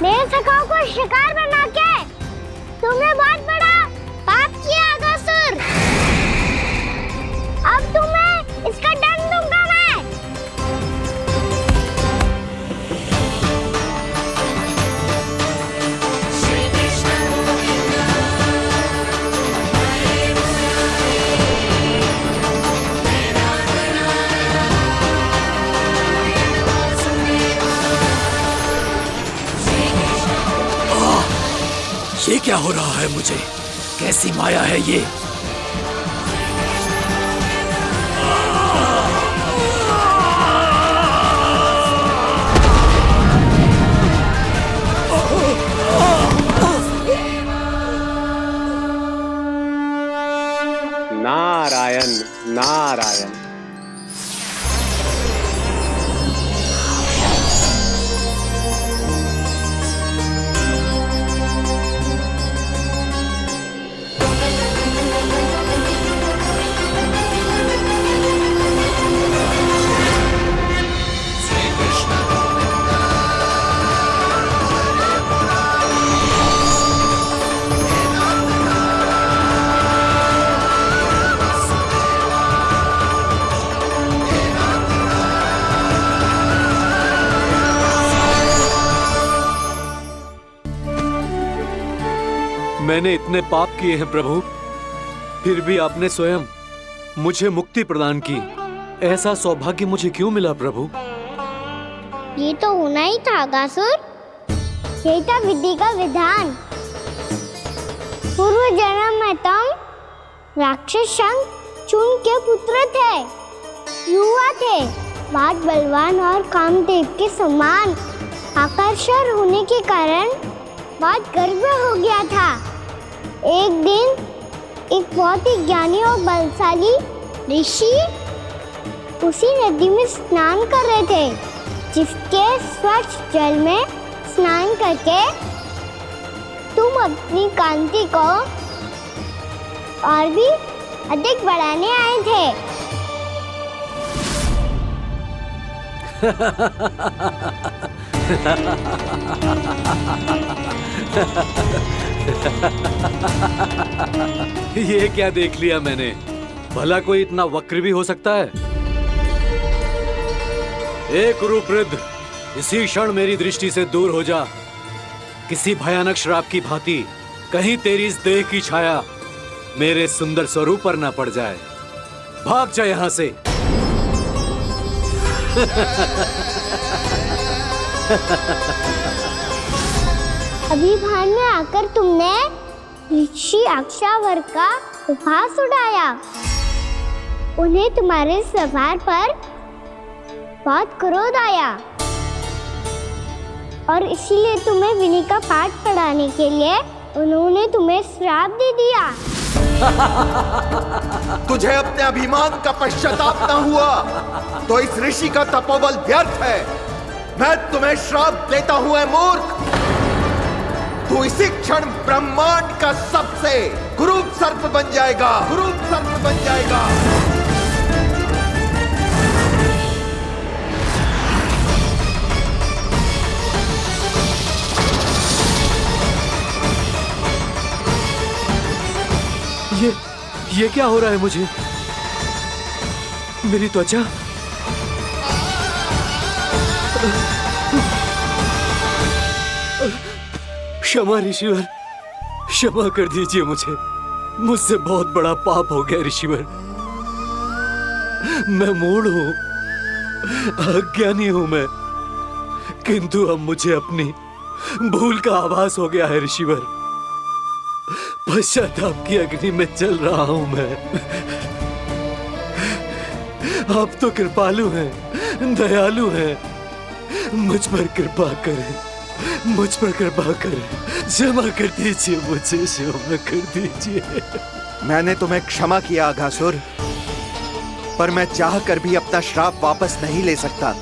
मेरे सखाओं को शिकार बना के तुमने बहुत बड़ा पाप किया अगासुर। अब तुम्हें इसका दंड दूंगा मैं। ये क्या हो रहा है मुझे? कैसी माया है ये? नारायण नारायण। मैंने इतने पाप किए हैं प्रभु, फिर भी आपने स्वयं मुझे मुक्ति प्रदान की। ऐसा सौभाग्य मुझे क्यों मिला प्रभु? ये तो होना ही था अगासुर। यही था विधि का विधान। पूर्व जन्म में तुम राक्षस शंखचूड के पुत्र थे, युवा थे, बहुत बलवान और कामदेव के समान आकर्षण होने के कारण बहुत गर्व हो गया था। एक दिन एक बहुत ही ज्ञानी और बलशाली ऋषि उसी नदी में स्नान कर रहे थे, जिसके स्वच्छ जल में स्नान करके तुम अपनी कांति को और भी अधिक बढ़ाने आए थे। ये क्या देख लिया मैंने? भला कोई इतना वक्र भी हो सकता है? एक रूपवृद्ध, इसी क्षण मेरी दृष्टि से दूर हो जा। किसी भयानक श्राप की भांति कहीं तेरी इस देह की छाया मेरे सुंदर स्वरूप पर ना पड़ जाए। भाग जा यहां से। अभी भान में आकर तुमने ऋषि अक्षावर का उपहास उड़ाया। उन्हें तुम्हारे स्वभाव पर बहुत क्रोध आया और इसीलिए तुम्हें विधि का पाठ पढ़ाने के लिए उन्होंने तुम्हें श्राप दे दिया। तुझे अपने अभिमान का पश्चाताप न हुआ तो इस ऋषि का तपोबल व्यर्थ है। मैं तुम्हें श्राप देता हूं, मूर्ख। तू इसी क्षण ब्रह्मांड का सबसे कुरूप सर्प बन जाएगा, कुरूप सर्प बन जाएगा। ये क्या हो रहा है मुझे? मेरी त्वचा क्षमा ऋषिवर, क्षमा कर दीजिए मुझे। मुझसे बहुत बड़ा पाप हो गया ऋषिवर। मैं मूढ़ हूं, अज्ञानी हूं मैं, किंतु अब मुझे अपनी भूल का आभास हो गया है ऋषिवर। पश्चाताप की अग्नि में जल रहा हूं मैं। आप तो कृपालु हैं, दयालु हैं, मुझ पर कृपा करें, मुझ पर कृपा करें, क्षमा कर दीजिए मुझे, क्षमा कर दीजिए। मैंने तुम्हें क्षमा किया अघासुर, पर मैं चाहकर भी अपना श्राप वापस नहीं ले सकता।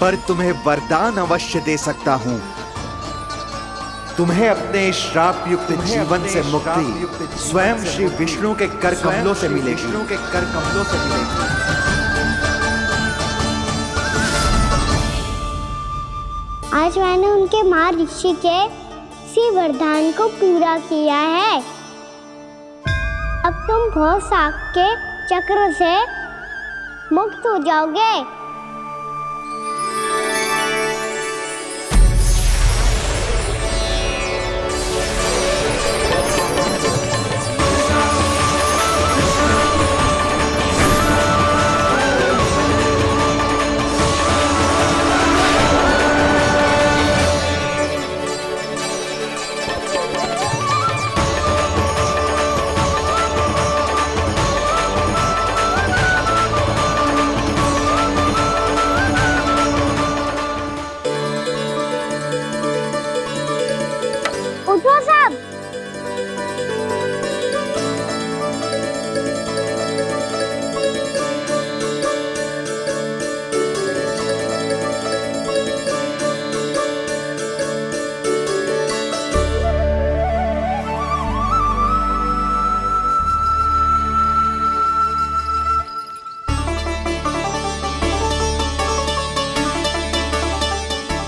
पर तुम्हें वरदान अवश्य दे सकता हूं। तुम्हें अपने श्राप युक्त जीवन से मुक्ति स्वयं श्री विष्णु के कर कमलों से मिलेगी। आज मैंने उनके माँ ऋषि के इसी वरदान को पूरा किया है। अब तुम भव साग के चक्र से मुक्त हो जाओगे। उठो सब।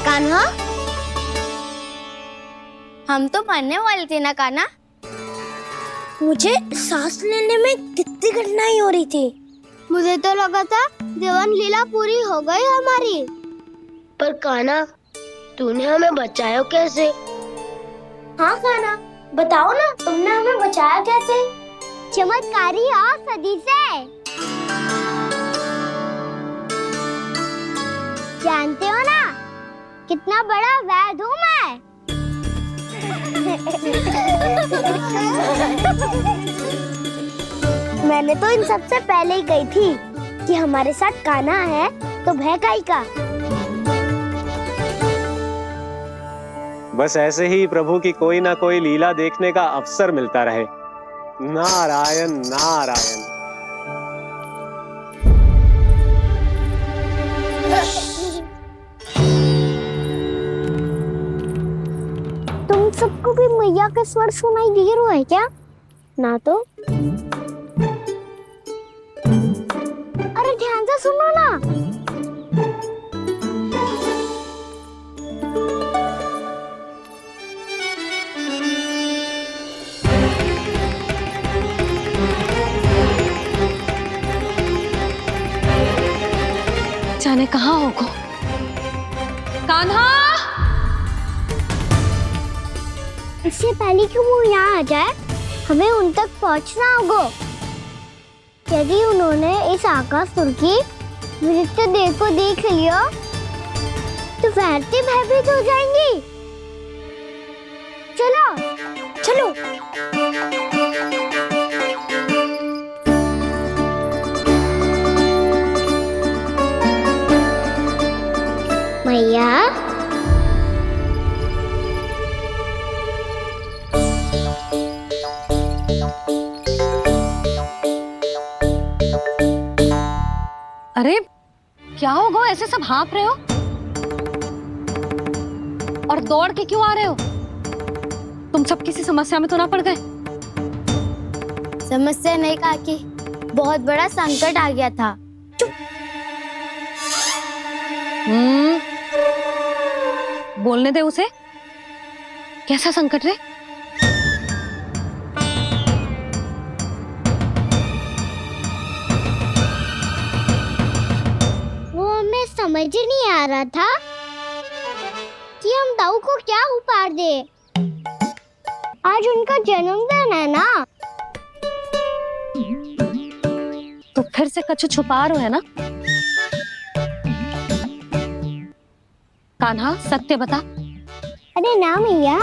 कान्हा, हम तो मरने वाले थे ना कान्हा। मुझे सांस लेने में कितनी कठिनाई हो रही थी। मुझे तो लगा था जीवन लीला पूरी हो गई हमारी। पर कान्हा, तूने हमें बचाया कैसे? हाँ कान्हा, बताओ ना, तुमने हमें बचाया कैसे? चमत्कारी औषधि से। जानते हो ना कितना बड़ा वैद्य हूँ मैं। मैंने तो इन सबसे पहले ही कही थी कि हमारे साथ कान्हा है तो भय काई का। बस ऐसे ही प्रभु की कोई ना कोई लीला देखने का अवसर मिलता रहे। नारायण नारायण। तुम सबको भी मैया का स्वर सुनाई दे रहा है क्या? ना तो। अरे ध्यान से सुनो ना। जाने कहाँ होगा कान्हा। इससे पहले कि वो यहाँ आ जाए, हमें उन तक पहुँचना होगा। यदि उन्होंने इस आकासुर की नृत्य देह को देख लिया तो वैरती भयभीत हो जाएंगी। चलो चलो। मैया, अरे क्या होगा, ऐसे सब हाँफ रहे हो और दौड़ के क्यों आ रहे हो? तुम सब किसी समस्या में तो ना पड़ गए? समस्या नहीं काकी, बहुत बड़ा संकट आ गया था। बोलने दे उसे। कैसा संकट रे? वो हमें समझ ही नहीं आ रहा था। काकी हम दाऊ को क्या उपहार दे? आज उनका जन्मदिन है ना। तो फिर से कछु छुपा रहे है ना? कान्हा सत्य बता। अरे ना मैया,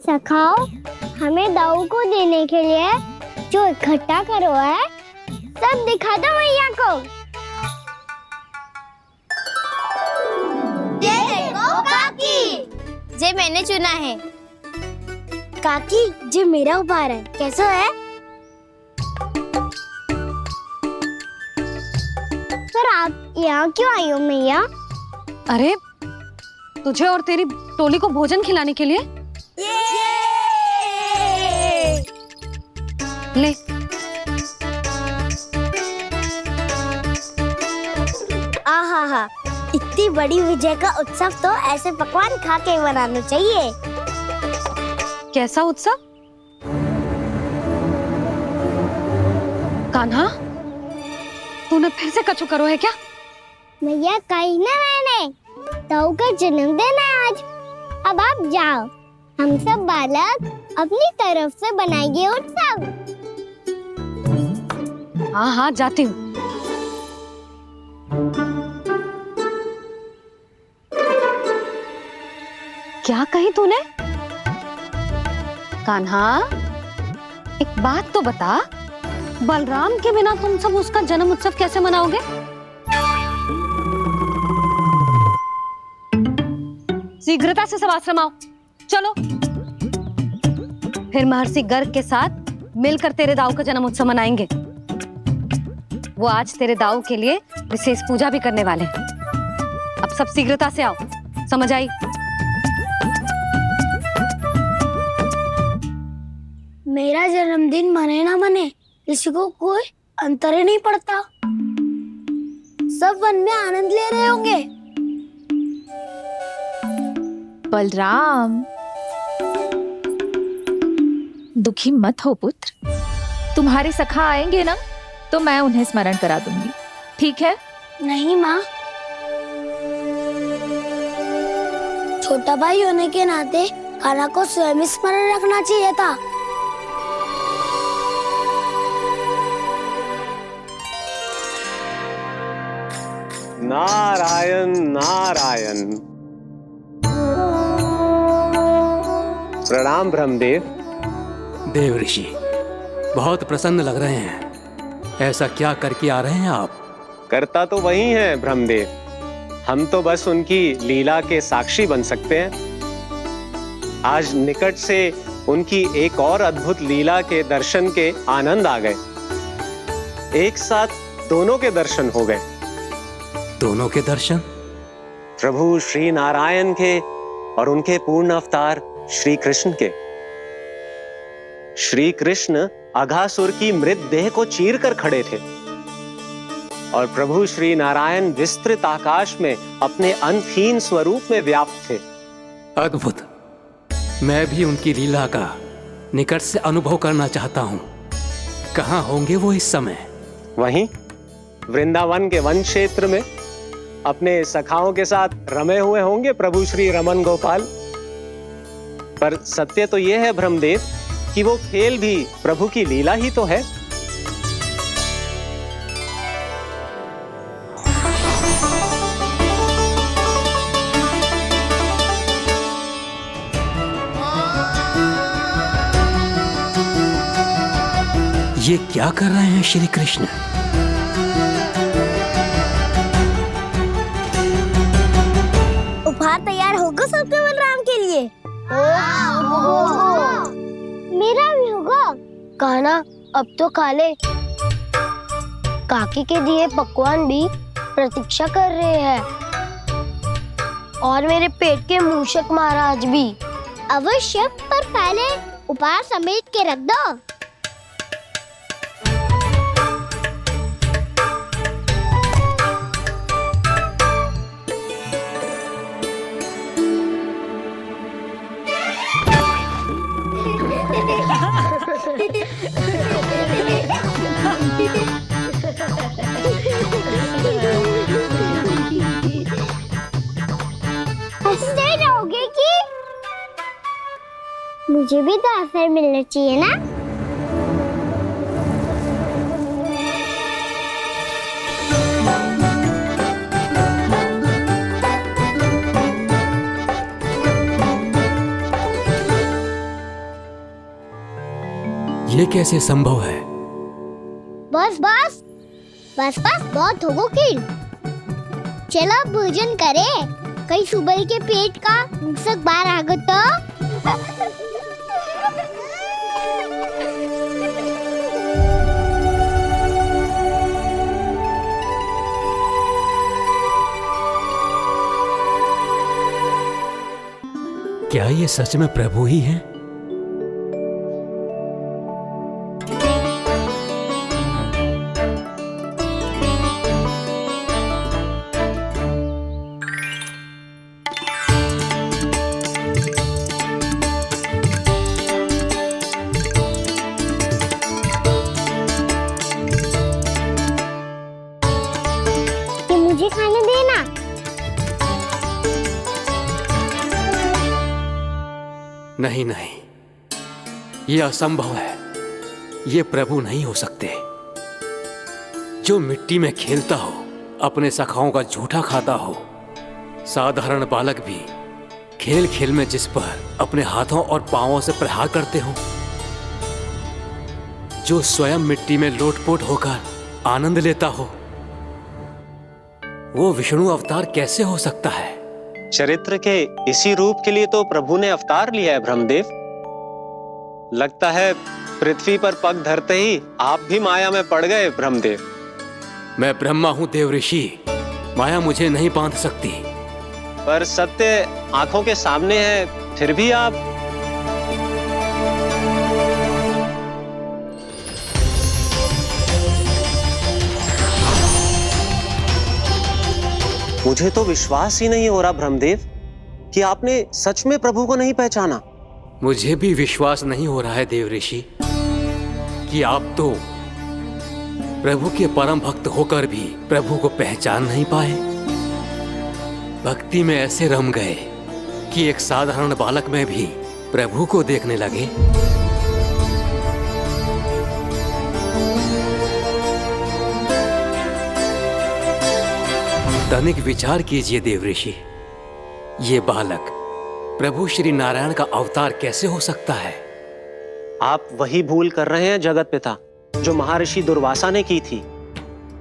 सखाओ हमें दाऊ को देने के लिए जो इकट्ठा करो है सब दिखा दो मैया को। ये देखो काकी, जे मैंने चुना है। काकी जो मेरा उपहार है कैसा है? पर आप यहाँ क्यों आई हो मैया? अरे तुझे और तेरी टोली को भोजन खिलाने के लिए। ले आहा, इतनी बड़ी विजय का उत्सव तो ऐसे पकवान खा के मनाना चाहिए। कैसा उत्सव? कान्हा तूने फिर से कछु करो है क्या? मैया कही ना मैंने, दाऊ का जन्मदिन है आज। अब आप जाओ, हम सब बालक अपनी तरफ से बनाएंगे उत्सव। हाँ हाँ जाती हूँ। क्या कही तूने? कान्हा एक बात तो बता, बलराम के बिना तुम सब उसका जन्म उत्सव कैसे मनाओगे? शीघ्रता से सब आश्रम आओ, चलो। फिर महर्षि गर्ग के साथ मिलकर तेरे दाऊ का जन्म उत्सव मनाएंगे। वो आज तेरे दाऊ के लिए विशेष पूजा भी करने वाले हैं। अब सब शीघ्रता से आओ, समझ आई? मेरा जन्मदिन मने ना मने, किसी को कोई अंतर ही नहीं पड़ता। सब वन में आनंद ले रहे होंगे। बलराम दुखी मत हो पुत्र, तुम्हारे सखा आएंगे ना तो मैं उन्हें स्मरण करा दूंगी, ठीक है? नहीं माँ, छोटा भाई होने के नाते कान्हा को स्वयं स्मरण रखना चाहिए था। नारायण नारायण। प्रणाम ब्रह्मदेव। देव ऋषि बहुत प्रसन्न लग रहे हैं। ऐसा क्या करके आ रहे हैं आप? करता तो वही है ब्रह्मदेव, हम तो बस उनकी लीला के साक्षी बन सकते हैं। आज निकट से उनकी एक और अद्भुत लीला के दर्शन के आनंद आ गए। एक साथ दोनों के दर्शन हो गए। दोनों के दर्शन? प्रभु श्री नारायण के और उनके पूर्ण अवतार श्री कृष्ण के। श्री कृष्ण अघासुर की मृत देह को चीर कर खड़े थे और प्रभु श्री नारायण विस्तृत आकाश में अपने अंतहीन स्वरूप में व्याप्त थे। अद्भुत। मैं भी उनकी लीला का निकट से अनुभव करना चाहता हूँ। कहाँ होंगे वो इस समय? वहीं वृंदावन के वन क्षेत्र में अपने सखाओं के साथ रमे हुए होंगे प्रभु श्री रमन गोपाल। पर सत्य तो यह है ब्रह्मदेव कि वो खेल भी प्रभु की लीला ही तो है। ये क्या कर रहे हैं श्री कृष्ण? उपहार तैयार होगा सबके बलराम के लिए? मेरा भी होगा। कान्हा अब तो खा ले। काकी के दिए पकवान भी प्रतीक्षा कर रहे हैं और मेरे पेट के मूषक महाराज भी। अवश्य, पर पहले उपहार समेट के रख दो। मुझे भी तो अवसर मिलना चाहिए ना। ये कैसे संभव है? बस बस बस बस बहुत हो गई। चलो अब भोजन करे, कहीं सुबह के पेट का मुसक बाहर आ गया तो। क्या ये सच में प्रभु ही हैं? मुझे खाने देना। नहीं नहीं, ये असंभव है। ये प्रभु नहीं हो सकते। जो मिट्टी में खेलता हो, अपने सखाओं का झूठा खाता हो, साधारण बालक भी खेल खेल में जिस पर अपने हाथों और पांवों से प्रहार करते हो, जो स्वयं मिट्टी में लोटपोट होकर आनंद लेता हो, वो विष्णु अवतार कैसे हो सकता है? चरित्र के इसी रूप के लिए तो प्रभु ने अवतार लिया है ब्रह्मदेव। लगता है पृथ्वी पर पग धरते ही आप भी माया में पड़ गए ब्रह्मदेव। मैं ब्रह्मा हूं देव ऋषि, माया मुझे नहीं बांध सकती। पर सत्य आंखों के सामने है, फिर भी आप। मुझे तो विश्वास ही नहीं हो रहा ब्रह्मदेव कि आपने सच में प्रभु को नहीं पहचाना। मुझे भी विश्वास नहीं हो रहा है देव ऋषि कि आप तो प्रभु के परम भक्त होकर भी प्रभु को पहचान नहीं पाए। भक्ति में ऐसे रम गए कि एक साधारण बालक में भी प्रभु को देखने लगे। तनिक विचार कीजिए देव ऋषि, ये बालक प्रभु श्री नारायण का अवतार कैसे हो सकता है? आप वही भूल कर रहे हैं जगत पिता, जो महर्षि दुर्वासा ने की थी।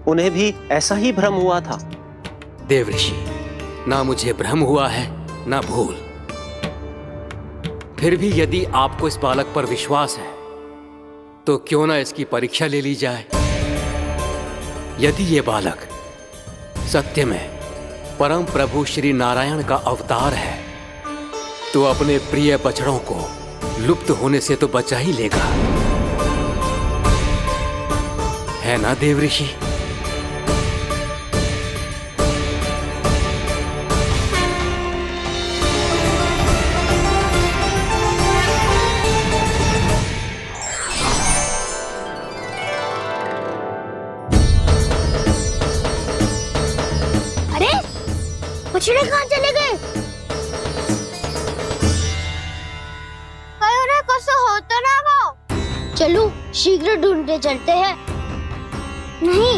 उन्हें भी ऐसा ही भ्रम हुआ था। देव ऋषि, ना मुझे भ्रम हुआ है ना भूल। फिर भी यदि आपको इस बालक पर विश्वास है तो क्यों ना इसकी परीक्षा ले ली जाए। यदि ये बालक सत्य में परम प्रभु श्री नारायण का अवतार है तो अपने प्रिय बछड़ों को लुप्त होने से तो बचा ही लेगा, है ना देव ऋषि? अरे बछड़े कहाँ चले गए? होता ना वो। चलो शीघ्र ढूंढते चलते हैं। नहीं,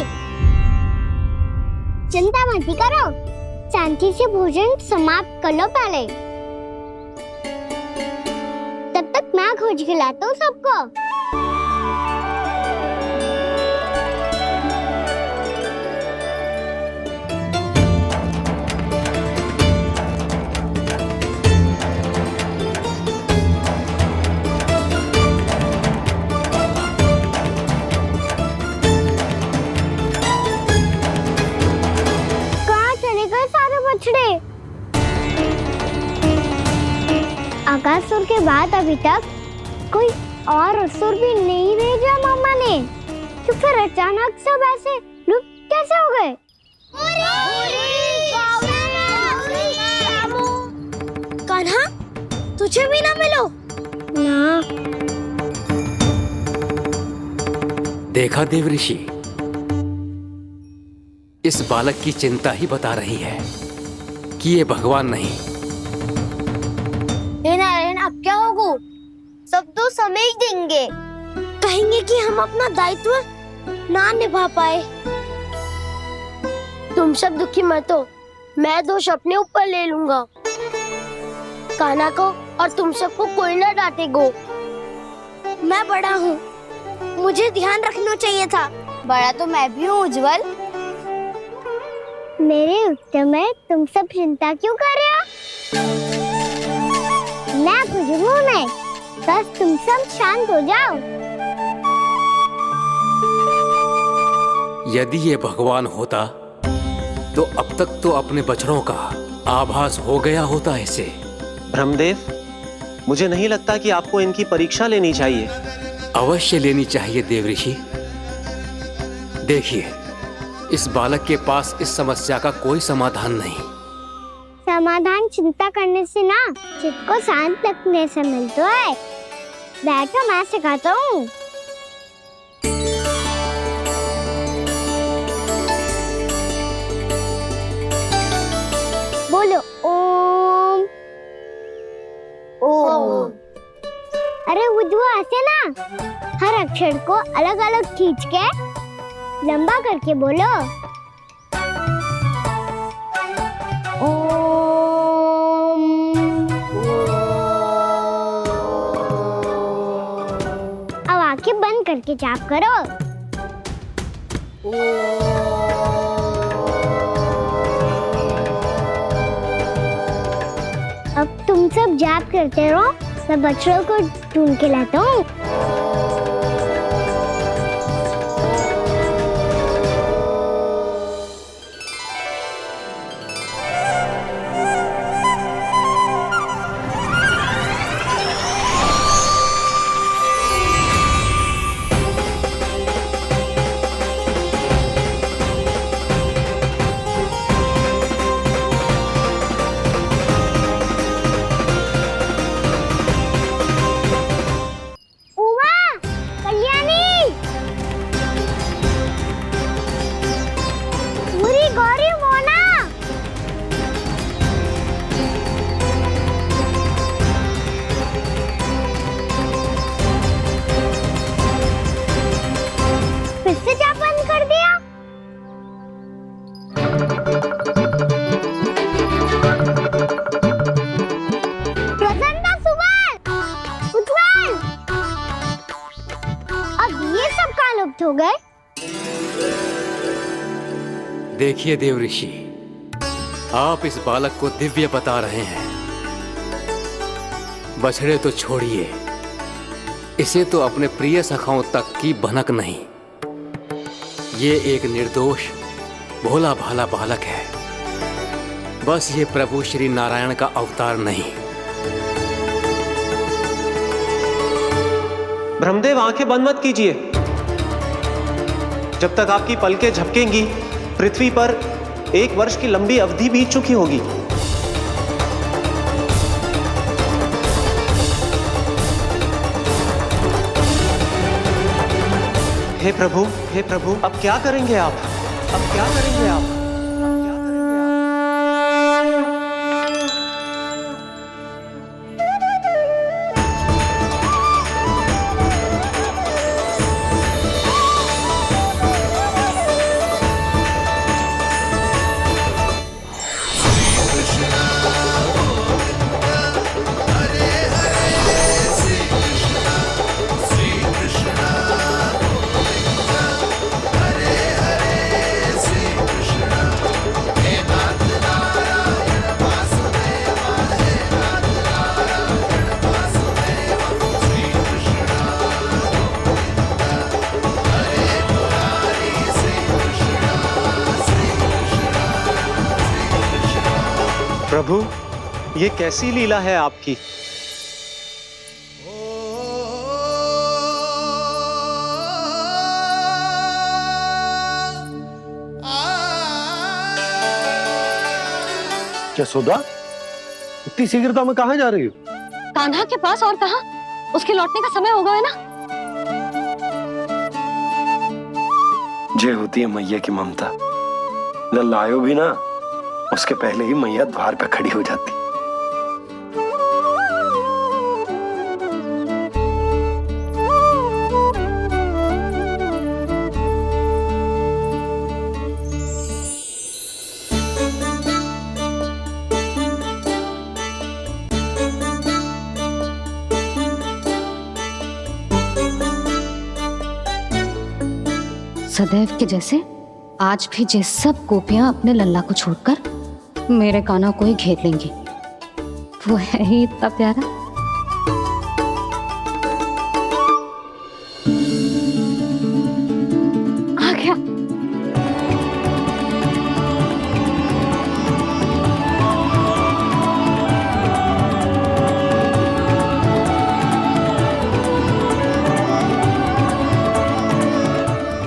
चिंता मत करो, शांति से भोजन समाप्त कर लो पहले। तब तक मैं खोज के लाता हूँ सबको। अगासुर के बाद अभी तक कोई और असुर भी नहीं भेजा मामा ने, तो फिर अचानक सब ऐसे लुप्त कैसे हो गए? कान्हा, तुझे भी ना मिलो ना। देखा देव ऋषि, इस बालक की चिंता ही बता रही है कि ये भगवान नहीं। नारायण, अब क्या होगा? सब तो समय ही देंगे, कहेंगे कि हम अपना दायित्व ना निभा पाए। तुम सब दुखी मत हो, मैं दोष अपने ऊपर ले लूंगा। कान्हा को और तुम सबको कोई ना डांटेगो। मैं बड़ा हूँ, मुझे ध्यान रखना चाहिए था। बड़ा तो मैं भी हूँ उज्जवल। मेरे उत्तर में तुम सब चिंता क्यों कर रहे हो? मैं कुछ हूँ नहीं, बस तुम सब शांत हो जाओ। यदि ये भगवान होता तो अब तक तो अपने बछड़ों का आभास हो गया होता इसे। ब्रह्मदेव, मुझे नहीं लगता कि आपको इनकी परीक्षा लेनी चाहिए। अवश्य लेनी चाहिए देवऋषि। देखिए, इस बालक के पास इस समस्या का कोई समाधान नहीं। समाधान चिंता करने से ना, चित्त को शांत रखने से मिलता है। बैठो, मैं सिखाता हूँ। बोलो ओम। ओम। अरे उज्जवा, ऐसे ना हर अक्षर को अलग अलग खींच के लंबा करके बोलो। ओम। अब आंखें बंद करके जाप करो। अब तुम सब जाप करते रहो, मैं बच्चों को ढूंढ के लाता हूँ। हो गए। देखिए देवऋषि, आप इस बालक को दिव्य बता रहे हैं। बछड़े तो छोड़िए, इसे तो अपने प्रिय सखाओं तक की भनक नहीं। ये एक निर्दोष भोला भाला बालक है, बस ये प्रभु श्री नारायण का अवतार नहीं। ब्रह्मदेव, आंखें बंद मत कीजिए। जब तक आपकी पलकें झपकेंगी, पृथ्वी पर 1 वर्ष की लंबी अवधि बीत चुकी होगी। हे प्रभु, अब क्या करेंगे आप? अब क्या करेंगे आप? प्रभु, ये कैसी लीला है आपकी? यशोदा, इतनी शीघ्रता में कहाँ जा रही हो? कान्हा के पास, और कहाँ? उसके लौटने का समय हो गया है ना। जय होती है मैया की ममता। लल्लायो भी ना, उसके पहले ही मैया द्वार पे खड़ी हो जाती। सदैव के जैसे आज भी ये सब गोपियां अपने लल्ला को छोड़कर मेरे कान्हा को ही घेर लेंगी। वो है ही इतना प्यारा। आ गया।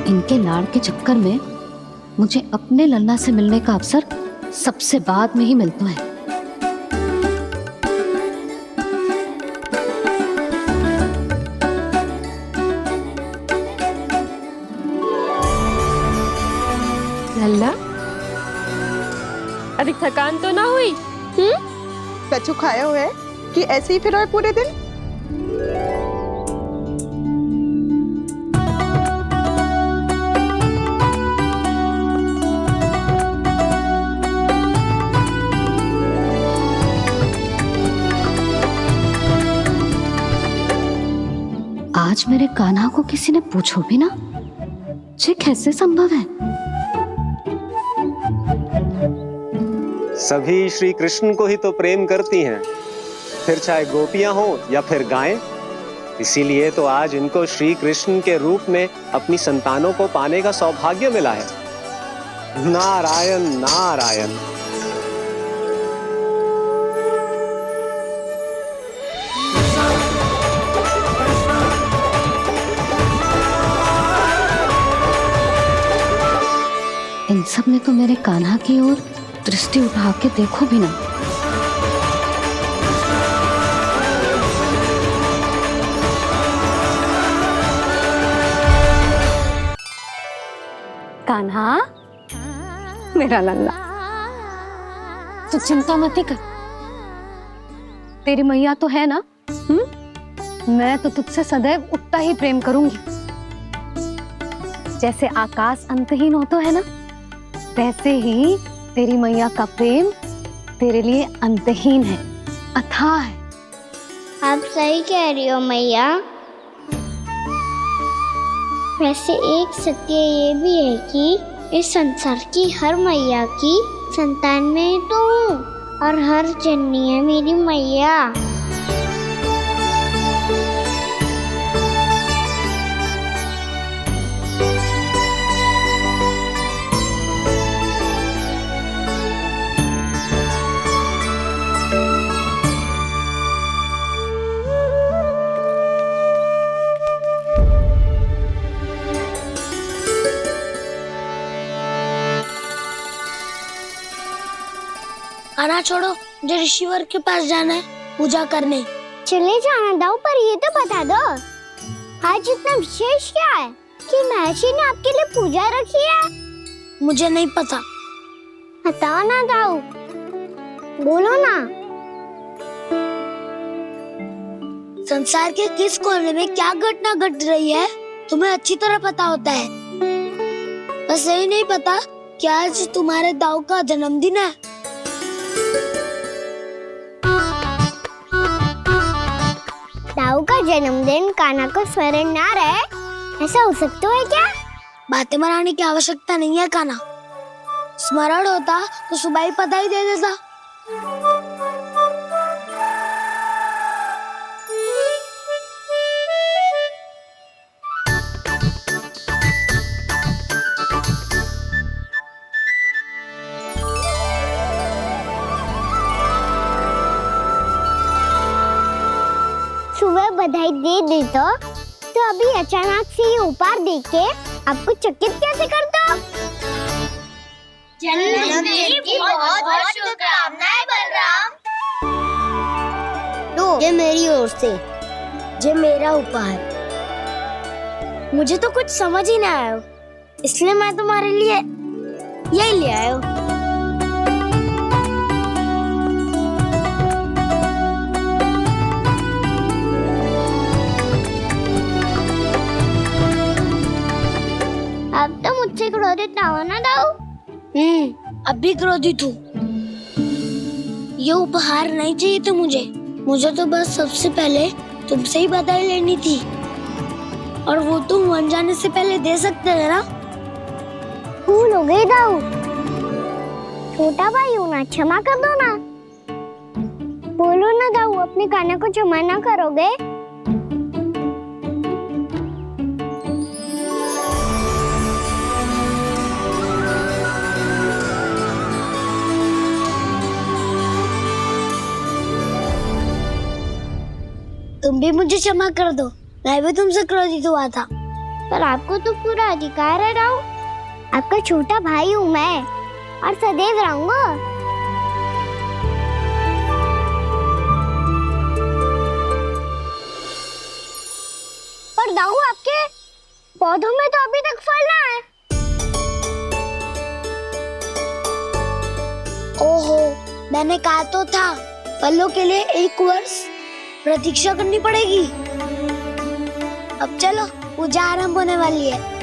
इनके लाड़ के चक्कर में मुझे अपने लल्ला से मिलने का अवसर सबसे बाद में ही मिलता है। लल्ला, अभी थकान तो ना हुई? कछु खाया हुआ है कि ऐसे ही फिर पूरे दिन? आज मेरे कान्हा को किसी ने पूछो भी ना, ये कैसे संभव है? सभी श्री कृष्ण को ही तो प्रेम करती हैं, फिर चाहे गोपियां हो या फिर गायें। इसीलिए तो आज इनको श्री कृष्ण के रूप में अपनी संतानों को पाने का सौभाग्य मिला है। नारायण नारायण। इन सब ने तो मेरे कान्हा की ओर दृष्टि उठा के देखो भी ना। कान्हा, मेरा लल्ला, तू चिंता मत कर। तेरी मैया तो है ना? मैं तो तुझसे सदैव उतना ही प्रेम करूंगी। जैसे आकाश अंतहीन होता है ना, वैसे ही तेरी मैया का प्रेम तेरे लिए अंतहीन है, अथाह है। आप सही कह रही हो मैया। वैसे एक सत्य ये भी है कि इस संसार की हर मैया की संतान में तो हूँ, और हर जननी है मेरी मैया। आना छोड़ो, मुझे ऋषिवर के पास जाना है पूजा करने। चले जाना दाऊ, पर ये तो बता दो आज इतना विशेष क्या है कि महर्षि ने आपके लिए पूजा रखी है? मुझे नहीं पता। बताओ ना दाऊ, बोलो ना। संसार के किस कोने में क्या घटना घट रही है तुम्हें अच्छी तरह पता होता है। बस यही नहीं पता कि आज तुम्हारे दाऊ का जन्मदिन है। दाऊ का जन्मदिन कान्हा को स्मरण ना रहे, ऐसा हो सकता है क्या? बातें बनाने की आवश्यकता नहीं है कान्हा। स्मरण होता तो सुबह ही पता ही दे देता। सुबह बधाई दे देता तो अभी अचानक से ये उपहार देख के आपको चकित कैसे कर दो? जन्मदिन की बहुत-बहुत शुभकामनाएं बलराम। लो, ये मेरी ओर से, ये मेरा उपहार। मुझे तो कुछ समझ ही ना आया, इसलिए मैं तुम्हारे लिए यही ले आया हूँ। अब तो मुझसे क्रोधित ना हो ना दाऊ। अब भी क्रोधित हूँ। ये उपहार नहीं चाहिए था मुझे तो बस सबसे पहले तुमसे ही बधाई लेनी थी, और वो तुम वन जाने से पहले दे सकते थे ना। भूल हो गई दाऊ। छोटा भाई हूँ ना, क्षमा कर दो ना। बोलो ना दाऊ, अपने कान्हा को क्षमा ना करोगे? तुम भी मुझे क्षमा कर दो, मैं भी तुमसे क्रोधित हुआ था। पर आपको तो पूरा अधिकार है राव। आपका छोटा भाई हूँ मैं और सदैव रहूंगा। पर दाऊ, आपके पौधों में तो अभी तक फल ना है। ओहो, मैंने कहा तो था फलों के लिए 1 वर्ष प्रतीक्षा करनी पड़ेगी। अब चलो, पूजा आरंभ होने वाली है।